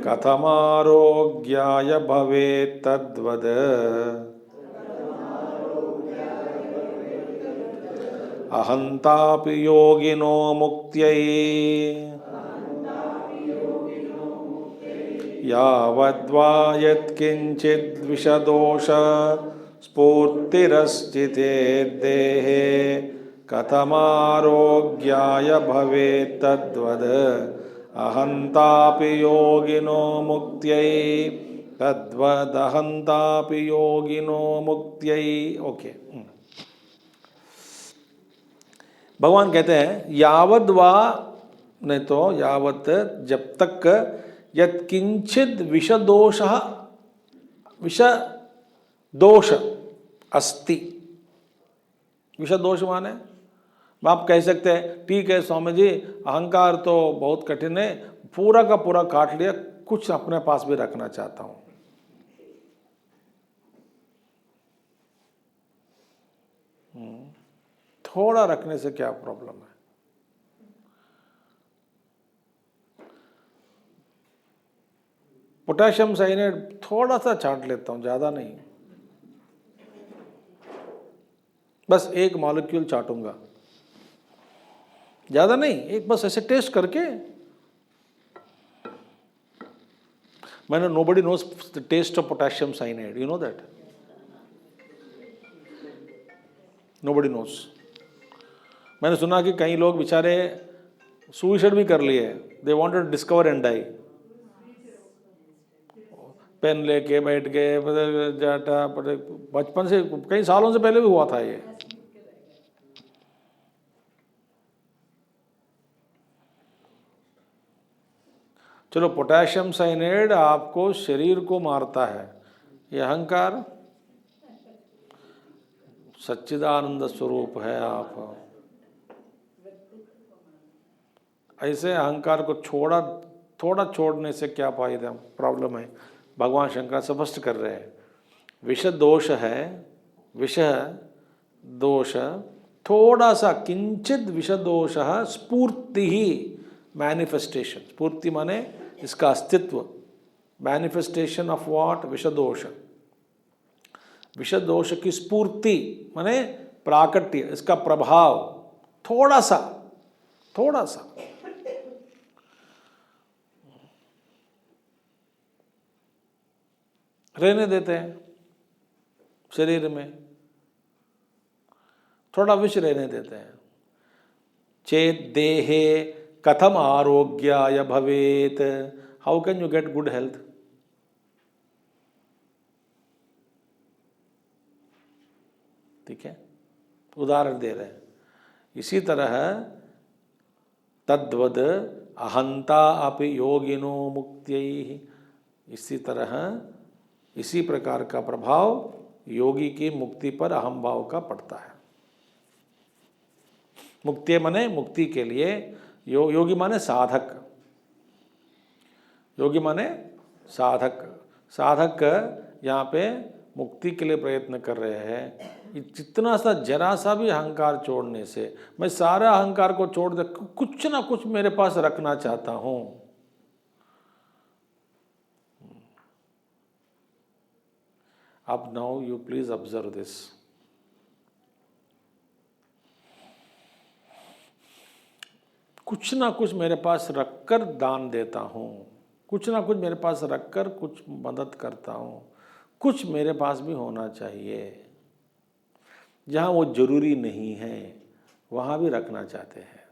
कथमारोग्याय भवेत् तद्वद् अहन्तापि योगिनो मुक्त्यै यावद्वा यत्किञ्चिद्विषदोष स्फूर्तिरस्ति चेद्देहे कथमारोग्याय भवेत् तद्वद् अहन्तापि योगिनो मुक्त्यै तद्वदहन्तापि योगिनो मुक्त्यै। ओके, भगवान कहते हैं यावद वा, नहीं तो यावत, जब तक यत्किंचित विषदोष, विषदोष अस्ति। विषदोष माने आप कह सकते हैं ठीक है स्वामी जी, अहंकार तो बहुत कठिन है, पूरा का पूरा काट लिया, कुछ अपने पास भी रखना चाहता हूं। थोड़ा रखने से क्या प्रॉब्लम है? पोटेशियम साइनेट थोड़ा सा छांट लेता हूं, ज्यादा नहीं, बस एक मॉलिक्यूल चाटूंगा, ज्यादा नहीं, एक बस ऐसे टेस्ट करके। मैंने nobody knows the taste of potassium cyanide, you know that? Nobody knows. मैंने सुना कि कई लोग बेचारे सुसाइड भी कर लिए, they wanted to discover and die. Pen लेके बैठ गए, जाटा, बचपन से, कई सालों से पहले भी हुआ था ये। चलो, पोटेशियम साइनेट आपको शरीर को मारता है, ये अहंकार सच्चिदानंद स्वरूप है। आप ऐसे अहंकार को थोड़ा छोड़ने से क्या फायदा, प्रॉब्लम है? भगवान शंकर स्पष्ट कर रहे हैं, विष दोष है, विष दोष थोड़ा सा, किंचित विष दोष स्फूर्ति ही, मैनिफेस्टेशन। स्फूर्ति माने इसका अस्तित्व, मैनिफेस्टेशन ऑफ व्हाट? विष दोष। विष दोष की स्फूर्ति माने प्राकट्य, इसका प्रभाव थोड़ा सा रहने देते हैं शरीर में, थोड़ा विष रहने देते हैं। चेत देहे कथम आरोग्याय भवेत, how can you get good health? ठीक है, उदाहरण दे रहे हैं। इसी तरह तद्वद अहंता अपि योगिनो मुक्त्यै, इसी तरह, इसी प्रकार का प्रभाव योगी की मुक्ति पर अहम भाव का पड़ता है। मुक्ति माने मुक्ति के लिए, योगी माने साधक, योगी माने साधक। साधक यहाँ पे मुक्ति के लिए प्रयत्न कर रहे हैं। जितना सा, जरा सा भी अहंकार छोड़ने से, मैं सारा अहंकार को छोड़ दे, कुछ ना कुछ मेरे पास रखना चाहता हूं। अब now you please observe this. कुछ ना कुछ मेरे पास रखकर दान देता हूं, कुछ ना कुछ मेरे पास रखकर कुछ मदद करता हूं, कुछ मेरे पास भी होना चाहिए। जहां वो जरूरी नहीं है वहां भी रखना चाहते हैं।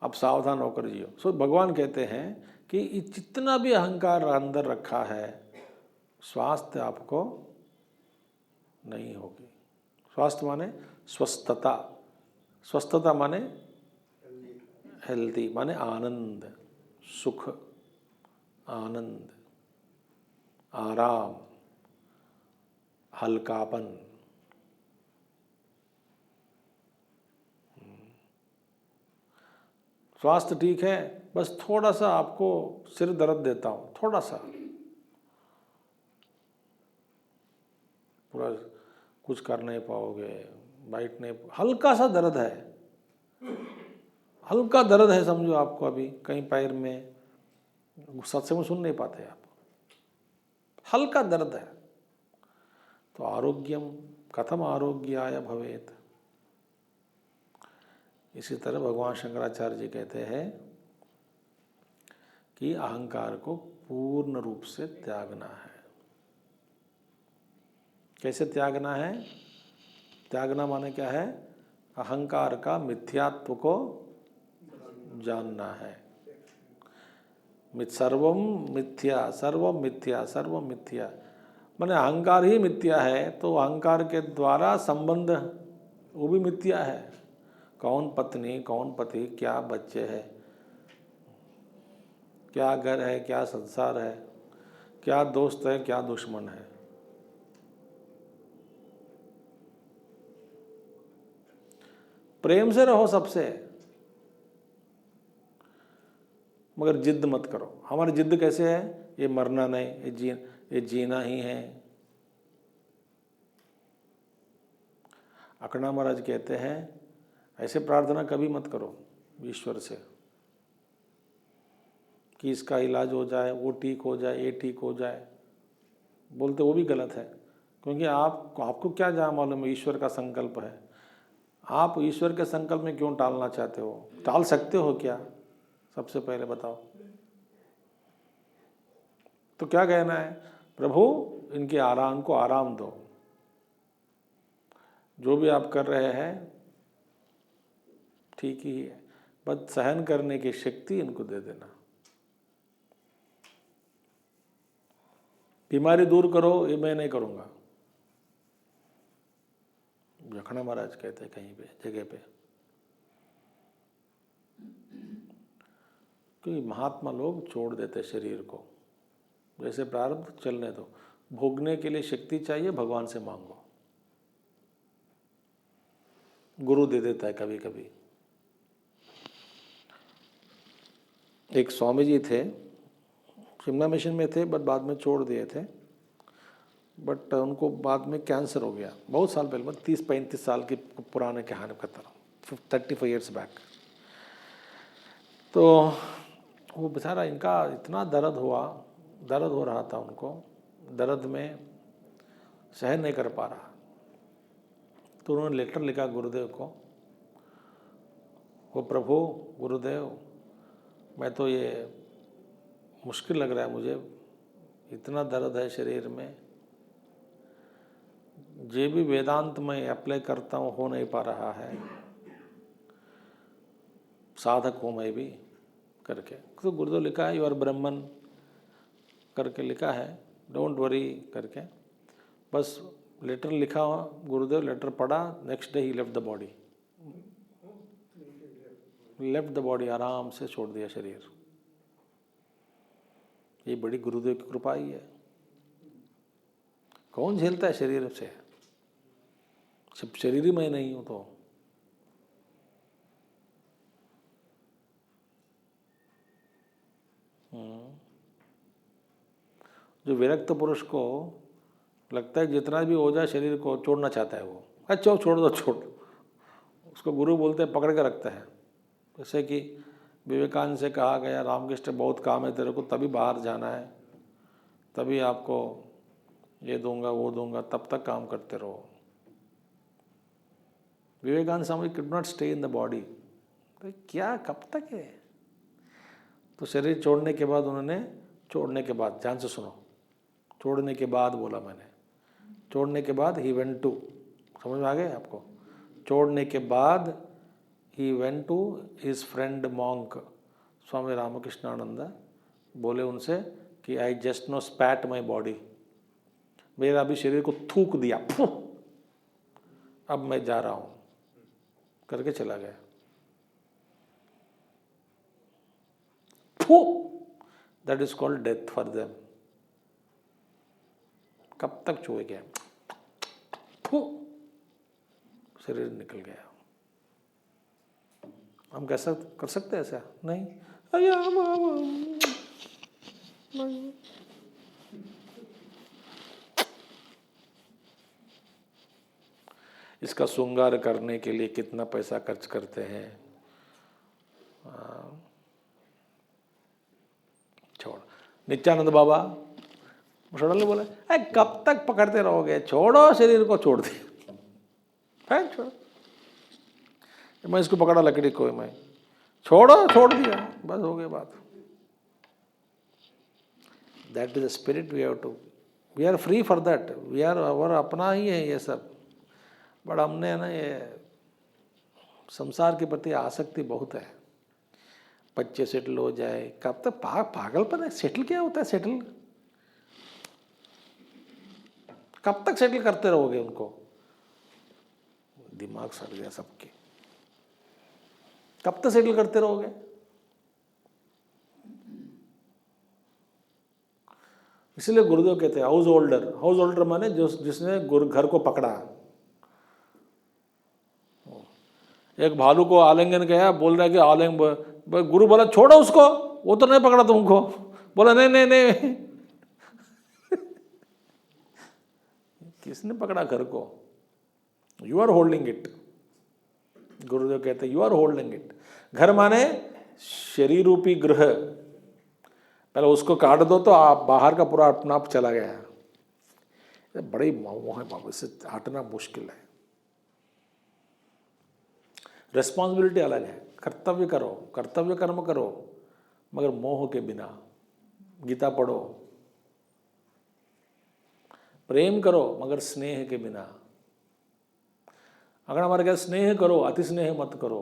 अब सावधान होकर जियो। सो भगवान कहते हैं कि जितना भी अहंकार अंदर रखा है, स्वास्थ्य आपको नहीं होगी। स्वास्थ्य माने स्वस्थता, स्वस्थता माने हेल्दी, माने आनंद, सुख, आनंद, आराम, हल्कापन। स्वास्थ्य ठीक है, बस थोड़ा सा आपको सिर दर्द देता हूँ, थोड़ा सा, पूरा कुछ कर नहीं पाओगे, बैठ नहीं, हल्का सा दर्द है, हल्का दर्द है समझो आपको, अभी कहीं पैर में, सत्संग सुन नहीं पाते आप, हल्का दर्द है, तो आरोग्यम कथम आरोग्याय भवेत। इसी तरह भगवान शंकराचार्य जी कहते हैं कि अहंकार को पूर्ण रूप से त्यागना है। कैसे त्यागना है? त्यागना माने क्या है? अहंकार का मिथ्यात्व को जानना है। सर्वम मिथ्या, सर्वम मिथ्या, सर्वम मिथ्या, माने अहंकार ही मिथ्या है, तो अहंकार के द्वारा संबंध वो भी मिथ्या है। कौन पत्नी, कौन पति, क्या बच्चे हैं, क्या घर है, क्या संसार है, क्या दोस्त है, क्या दुश्मन है। प्रेम से रहो सबसे, मगर जिद मत करो। हमारी जिद कैसे है? ये मरना नहीं, ये जीना ही है। अकड़ा महाराज कहते हैं ऐसे प्रार्थना कभी मत करो ईश्वर से कि इसका इलाज हो जाए, वो ठीक हो जाए, ये ठीक हो जाए। बोलते वो भी गलत है, क्योंकि आपको क्या जहाँ मालूम है ईश्वर का संकल्प है। आप ईश्वर के संकल्प में क्यों टालना चाहते हो? टाल सकते हो क्या? सबसे पहले बताओ। तो क्या कहना है? प्रभु इनके आराम को आराम दो, जो भी आप कर रहे हैं ठीक ही है, बस सहन करने की शक्ति इनको दे देना। बीमारी दूर करो, ये मैं नहीं करूँगा, जखना महाराज कहते हैं कहीं पे जगह पे। क्योंकि महात्मा लोग छोड़ देते शरीर को, जैसे प्रारब्ध चलने दो, भोगने के लिए शक्ति चाहिए, भगवान से मांगो, गुरु दे देता है कभी कभी। एक स्वामी जी थे, शिमला मिशन में थे, बट बाद में छोड़ दिए थे, बट उनको बाद में कैंसर हो गया, बहुत साल पहले, 30-35 साल की पुराने कहानी कहता हूँ, 35 ईयर्स बैक। तो वो बेचारा, इनका इतना दर्द हो रहा था उनको, दर्द में सहन नहीं कर पा रहा, तो उन्होंने लेटर लिखा गुरुदेव को, वो प्रभु गुरुदेव, मैं तो ये मुश्किल लग रहा है मुझे, इतना दर्द है शरीर में, जो भी वेदांत में अप्लाई करता हूँ हो नहीं पा रहा है, साधक हूँ मैं भी करके। तो गुरुदेव लिखा है, यू आर ब्रह्मन करके लिखा है, डोंट वरी करके, बस लेटर लिखा हुआ। गुरुदेव लेटर पढ़ा, next day he left the body, आराम से छोड़ दिया शरीर। ये बड़ी गुरुदेव की कृपा ही है। कौन झेलता है शरीर से? सब शरीर ही मैं नहीं हूं तो। जो विरक्त पुरुष को लगता है जितना भी हो जाए शरीर को छोड़ना चाहता है, वो अच्छा छोड़ दो, छोड़, उसको गुरु बोलते हैं, पकड़ के रखते हैं। जैसे कि विवेकानंद से कहा गया, रामकृष्ण बहुत काम है तेरे को, तभी बाहर जाना है, तभी आपको ये दूंगा वो दूंगा, तब तक काम करते रहो। Vivekananda Swami could not stay in the body, तो क्या कब तक है? तो शरीर छोड़ने के बाद उन्होंने, छोड़ने के बाद, ध्यान से सुनो, छोड़ने के बाद बोला मैंने, छोड़ने के बाद ही वेंट टू, समझ में आ गया आपको? छोड़ने के बाद ही went to his friend monk Swami Ramakrishnananda, बोले उनसे कि I just no spat my body, मेरा भी शरीर को थूक दिया, फू, अब मैं जा रहा हूँ करके चला गया। फू, that is called death for them. कब तक छुएंगे? फू, शरीर निकल गया। हम कैसा कर सकते हैं? ऐसा नहीं। नहीं। इसका श्रृंगार करने के लिए कितना पैसा खर्च करते हैं। छोड़। नित्यानंद बाबा सडनली बोले, कब तक पकड़ते रहोगे, छोड़ो शरीर को, छोड़ दिया, छोड़। मैं इसको पकड़ा लकड़ी को, मैं छोड़ो, छोड़ दिया, बस हो गई बात। That is the spirit we have to, we are free for that, we are और अपना ही है ये सब। बट हमने ना ये संसार के प्रति आसक्ति बहुत है। बच्चे सेटल हो जाए, कब तक पागलपन है। सेटल क्या होता है? सेटल कब तक सेटल करते रहोगे उनको? दिमाग सड़ गया सबके। कब तक सेटल करते रहोगे? इसलिए गुरुदेव कहते हैं हाउस होल्डर। हाउस होल्डर माने जिसने घर को पकड़ा। एक भालू को आलिंगन किया, बोल रहा है कि आलिंगन, गुरु बोला छोड़ो उसको, वो तो नहीं पकड़ा तुमको। बोला नहीं नहीं नहीं किसने पकड़ा घर को? You are holding it. Gurudev कहते हैं यू आर होल्डिंग इट। घर माने शरीर रूपी गृह, पहले उसको काट दो तो आप बाहर का पूरा अपना आप चला गया। बड़ी मोह है बाबू, इससे हटना मुश्किल है। रिस्पॉन्सिबिलिटी अलग है। कर्तव्य करो, कर्तव्य कर्म करो, मगर मोह के बिना। गीता पढ़ो। प्रेम करो मगर स्नेह के बिना। अगर हमारे क्या स्नेह करो, अति स्नेह मत करो।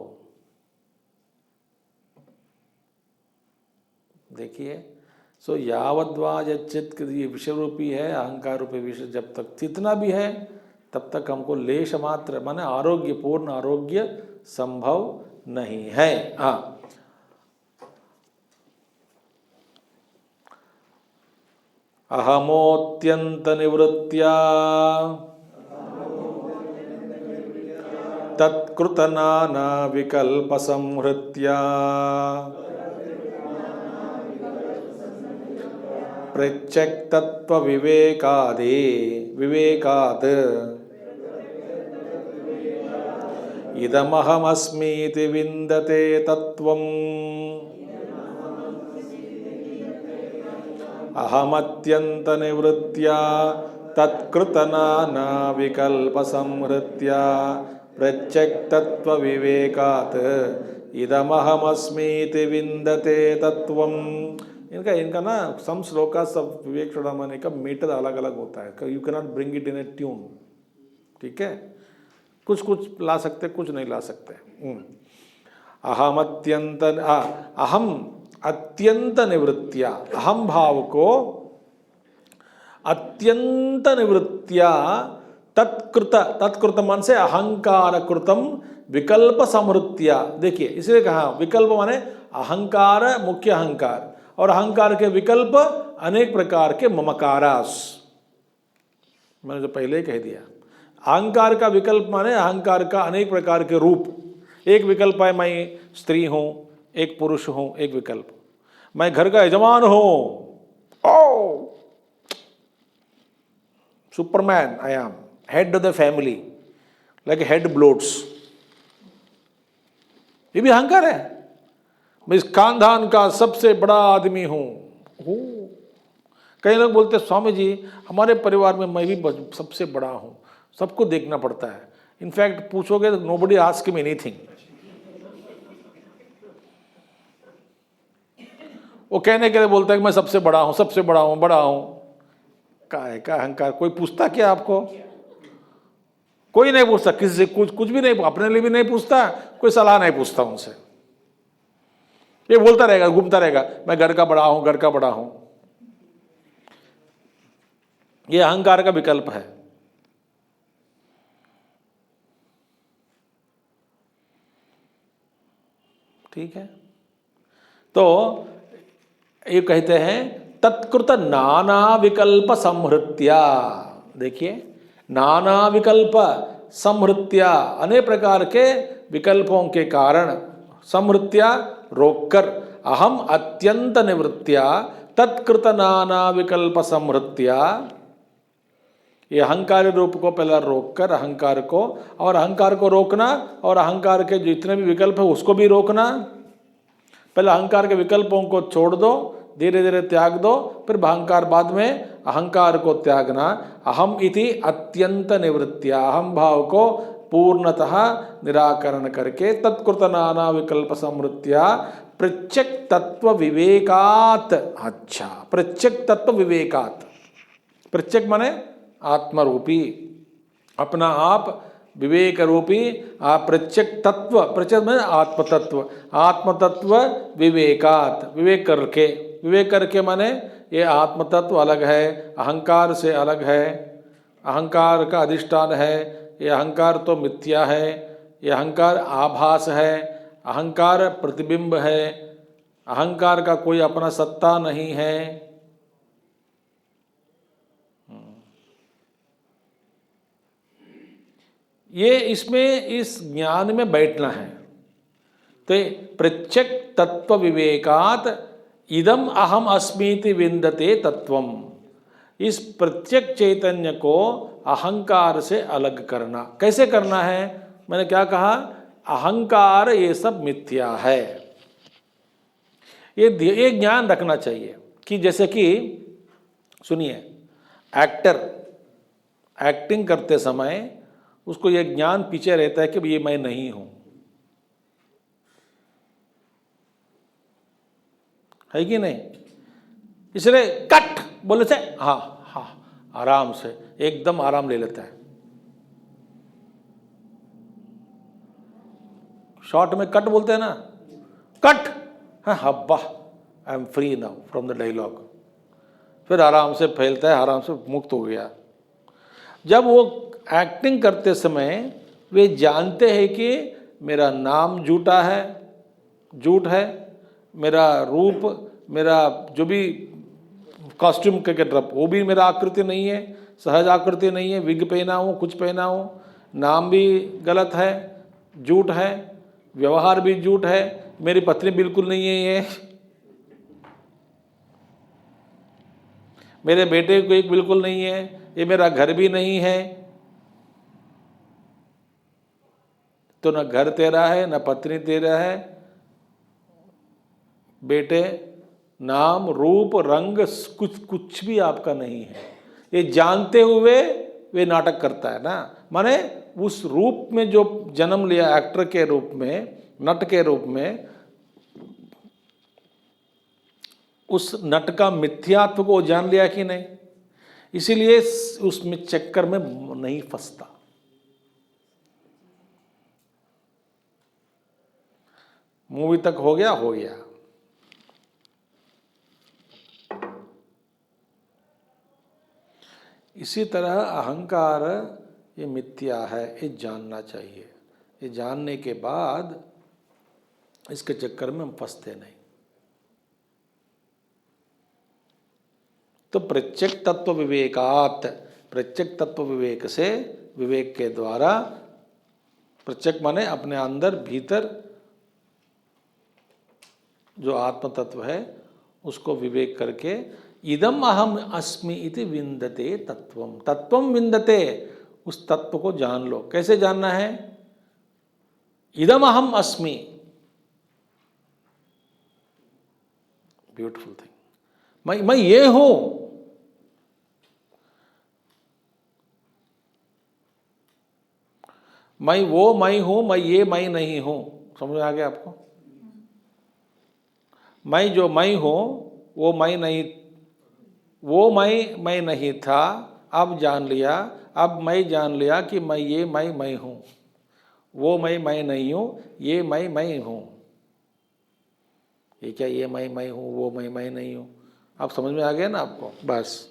देखिए, सो यावद्वा चित्त, ये विषय रूपी है, अहंकार रूपी विषय जब तक जितना भी है तब तक हमको लेश मात्र माने आरोग्य, पूर्ण आरोग्य संभव नहीं है। हाँ, अहमोत्यंत निवृत्त्या तत्कृत नाना विकल्प संहृत्या प्रत्यक्तत्व विवेकादे विवेकात् इदमहमस्मीति विन्दते तत्त्वम् अहमत्यंत निवृत्त्या तत्कृत नाना विकल्प संहृत्या प्रत्यक्तत्व विवेकात् इदमहमस्मीति विन्दते तत्त्वम्। इनका ना सम श्लोका सब विवेक चूड़ामणि का मीटर अलग अलग होता है। You can not bring it in A tune. ठीक है, कुछ कुछ ला सकते, कुछ नहीं ला सकते। अहम अत्यंत निवृत्तिया, अहम भाव को अत्यंत निवृत्तिया तत्कृत, तत्कृत मन से अहंकार कृतम विकल्प समृत्या। देखिए इसलिए कहा विकल्प माने अहंकार, मुख्य अहंकार, और अहंकार के विकल्प अनेक प्रकार के ममकारास। मैंने जो पहले ही कह दिया, अहंकार का विकल्प माने अहंकार का अनेक प्रकार के रूप। एक विकल्प है मैं स्त्री हूं, एक पुरुष हूं, एक विकल्प। मैं घर का यजमान हूं, oh superman, I am head of the family, like head bloats, ये भी अहंकार है। मैं इस खानदान का सबसे बड़ा आदमी हूं। कई लोग बोलते हैं स्वामी जी हमारे परिवार में मैं भी सबसे बड़ा हूं, सबको देखना पड़ता है। इनफैक्ट पूछोगे तो नोबडी आस्क मी एनीथिंग। वो कहने के लिए बोलता है कि मैं सबसे बड़ा हूं, सबसे बड़ा हूं, बड़ा हूं। का अहंकार, कोई पूछता क्या आपको? कोई नहीं पूछता किसी से, कुछ भी नहीं, अपने लिए भी नहीं पूछता, कोई सलाह नहीं पूछता उनसे। ये बोलता रहेगा, घूमता रहेगा, मैं घर का बड़ा हूं, घर का बड़ा हूं। ये अहंकार का विकल्प है। ठीक है, तो ये कहते हैं तत्कृत नाना विकल्प संहृत्या। देखिए, नाना विकल्प संहृत्या, अनेक प्रकार के विकल्पों के कारण, संहृत्या रोककर, अहम अत्यंत निवृत्त्या तत्कृत नाना विकल्प संहृत्या, ये अहंकार रूप को पहले रोककर अहंकार को, और अहंकार को रोकना और अहंकार के जितने भी विकल्प है उसको भी रोकना। पहले अहंकार के विकल्पों को छोड़ दो, धीरे धीरे त्याग दो, फिर अहंकार बाद में अहंकार को त्यागना। अहम इति अत्यंत निवृत्त्या, अहम भाव को पूर्णतः निराकरण करके तत्कृत नाना विकल्प संवृत्त्या प्रत्यक तत्व विवेकात। अच्छा, प्रत्यक तत्व विवेकात, प्रत्यक माने आत्मरूपी, अपना आप विवेक रूपी प्रत्यक तत्व, प्रत्यक में आत्मतत्व, आत्मतत्व विवेकात, विवेक करके माने ये आत्मतत्व अलग है, अहंकार से अलग है, अहंकार का अधिष्ठान है, ये अहंकार तो मिथ्या है, ये अहंकार आभास है, अहंकार प्रतिबिंब है, अहंकार का कोई अपना सत्ता नहीं है। ये इसमें इस ज्ञान में बैठना है। तो प्रत्यक तत्व विवेकात इदम अहम अस्मीति विन्दते तत्वम, इस प्रत्यक चैतन्य को अहंकार से अलग करना। कैसे करना है? मैंने क्या कहा? अहंकार ये सब मिथ्या है। ये ज्ञान रखना चाहिए कि जैसे कि सुनिए, एक्टर एक्टिंग करते समय उसको ये ज्ञान पीछे रहता है कि ये मैं नहीं हूं, है कि नहीं? इसलिए कट बोले से हाँ हाँ आराम से एकदम आराम ले लेता है। शॉर्ट में कट बोलते हैं ना, कट, हाँ हब्बा I am free now from the dialogue, फिर आराम से फैलता है, आराम से मुक्त हो गया। जब वो एक्टिंग करते समय वे जानते हैं कि मेरा नाम झूठा है, झूठ है, मेरा रूप, मेरा जो भी कॉस्ट्यूम के ड्रेस वो भी मेरा आकृति नहीं है, सहज आकृति नहीं है, विग पहना हूँ, कुछ पहना हूँ, नाम भी गलत है, झूठ है, व्यवहार भी झूठ है, मेरी पत्नी बिल्कुल नहीं है, ये मेरे बेटे को एक बिल्कुल नहीं है, ये मेरा घर भी नहीं है। तो न घर तेरा है, न पत्नी तेरा है, बेटे नाम रूप रंग कुछ भी आपका नहीं है। ये जानते हुए वे नाटक करता है ना, माने उस रूप में जो जन्म लिया एक्टर के रूप में, नट के रूप में, उस नट का मिथ्यात्व को जान लिया कि नहीं, इसीलिए उसमें चक्कर में नहीं फंसता। मूवी तक हो गया, हो गया। इसी तरह अहंकार ये मिथ्या है, ये जानना चाहिए। ये जानने के बाद इसके चक्कर में हम फंसते नहीं। तो प्रत्यक तत्व विवेकात, प्रत्यक तत्व विवेक से, विवेक के द्वारा, प्रत्यक माने अपने अंदर भीतर जो आत्म तत्व है उसको विवेक करके इदम अहम अस्मि इति विन्दते तत्वम, तत्वम विन्दते, उस तत्व को जान लो। कैसे जानना है? इदम अहम अस्मि, ब्यूटीफुल थिंग, मैं ये हूं। मैं वो मैं हूं, मैं ये मैं नहीं हूं। समझ आ गया आपको? मैं जो मैं हूं वो मैं नहीं, वो मैं नहीं था, अब जान लिया, अब मैं जान लिया कि मैं हूँ, वो मैं नहीं हूँ, ये मैं हूँ। ये क्या, ये मैं हूँ, वो मैं नहीं हूँ, आप समझ में आ गया ना आपको? बस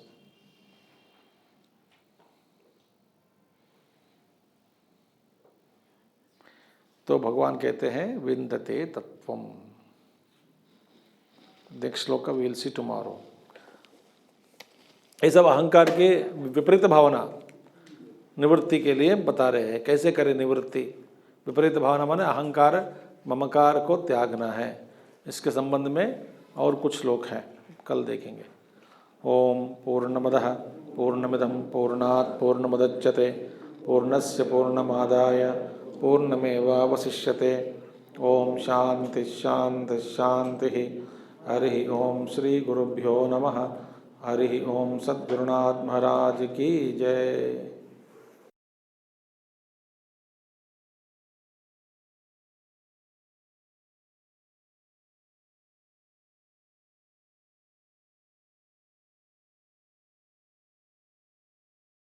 तो भगवान कहते हैं विंदते तत्वम। नेक्स्ट श्लोक का विल सी टुमारो। ये सब अहंकार के विपरीत भावना निवृत्ति के लिए बता रहे हैं, कैसे करें निवृत्ति। विपरीत भावना माने अहंकार ममकार को त्यागना है। इसके संबंध में और कुछ श्लोक हैं, कल देखेंगे। ओम पूर्णमदः पूर्णमिदं पूर्णात् पूर्णमुदच्यते पूर्णस्य पूर्णमादाय पूर्णमेवावशिष्यते। ओम शांति शांति शांति। हरि ओम श्री गुरुभ्यो नमः। हरि ओम सद्गुरुनाथ महाराज की जय।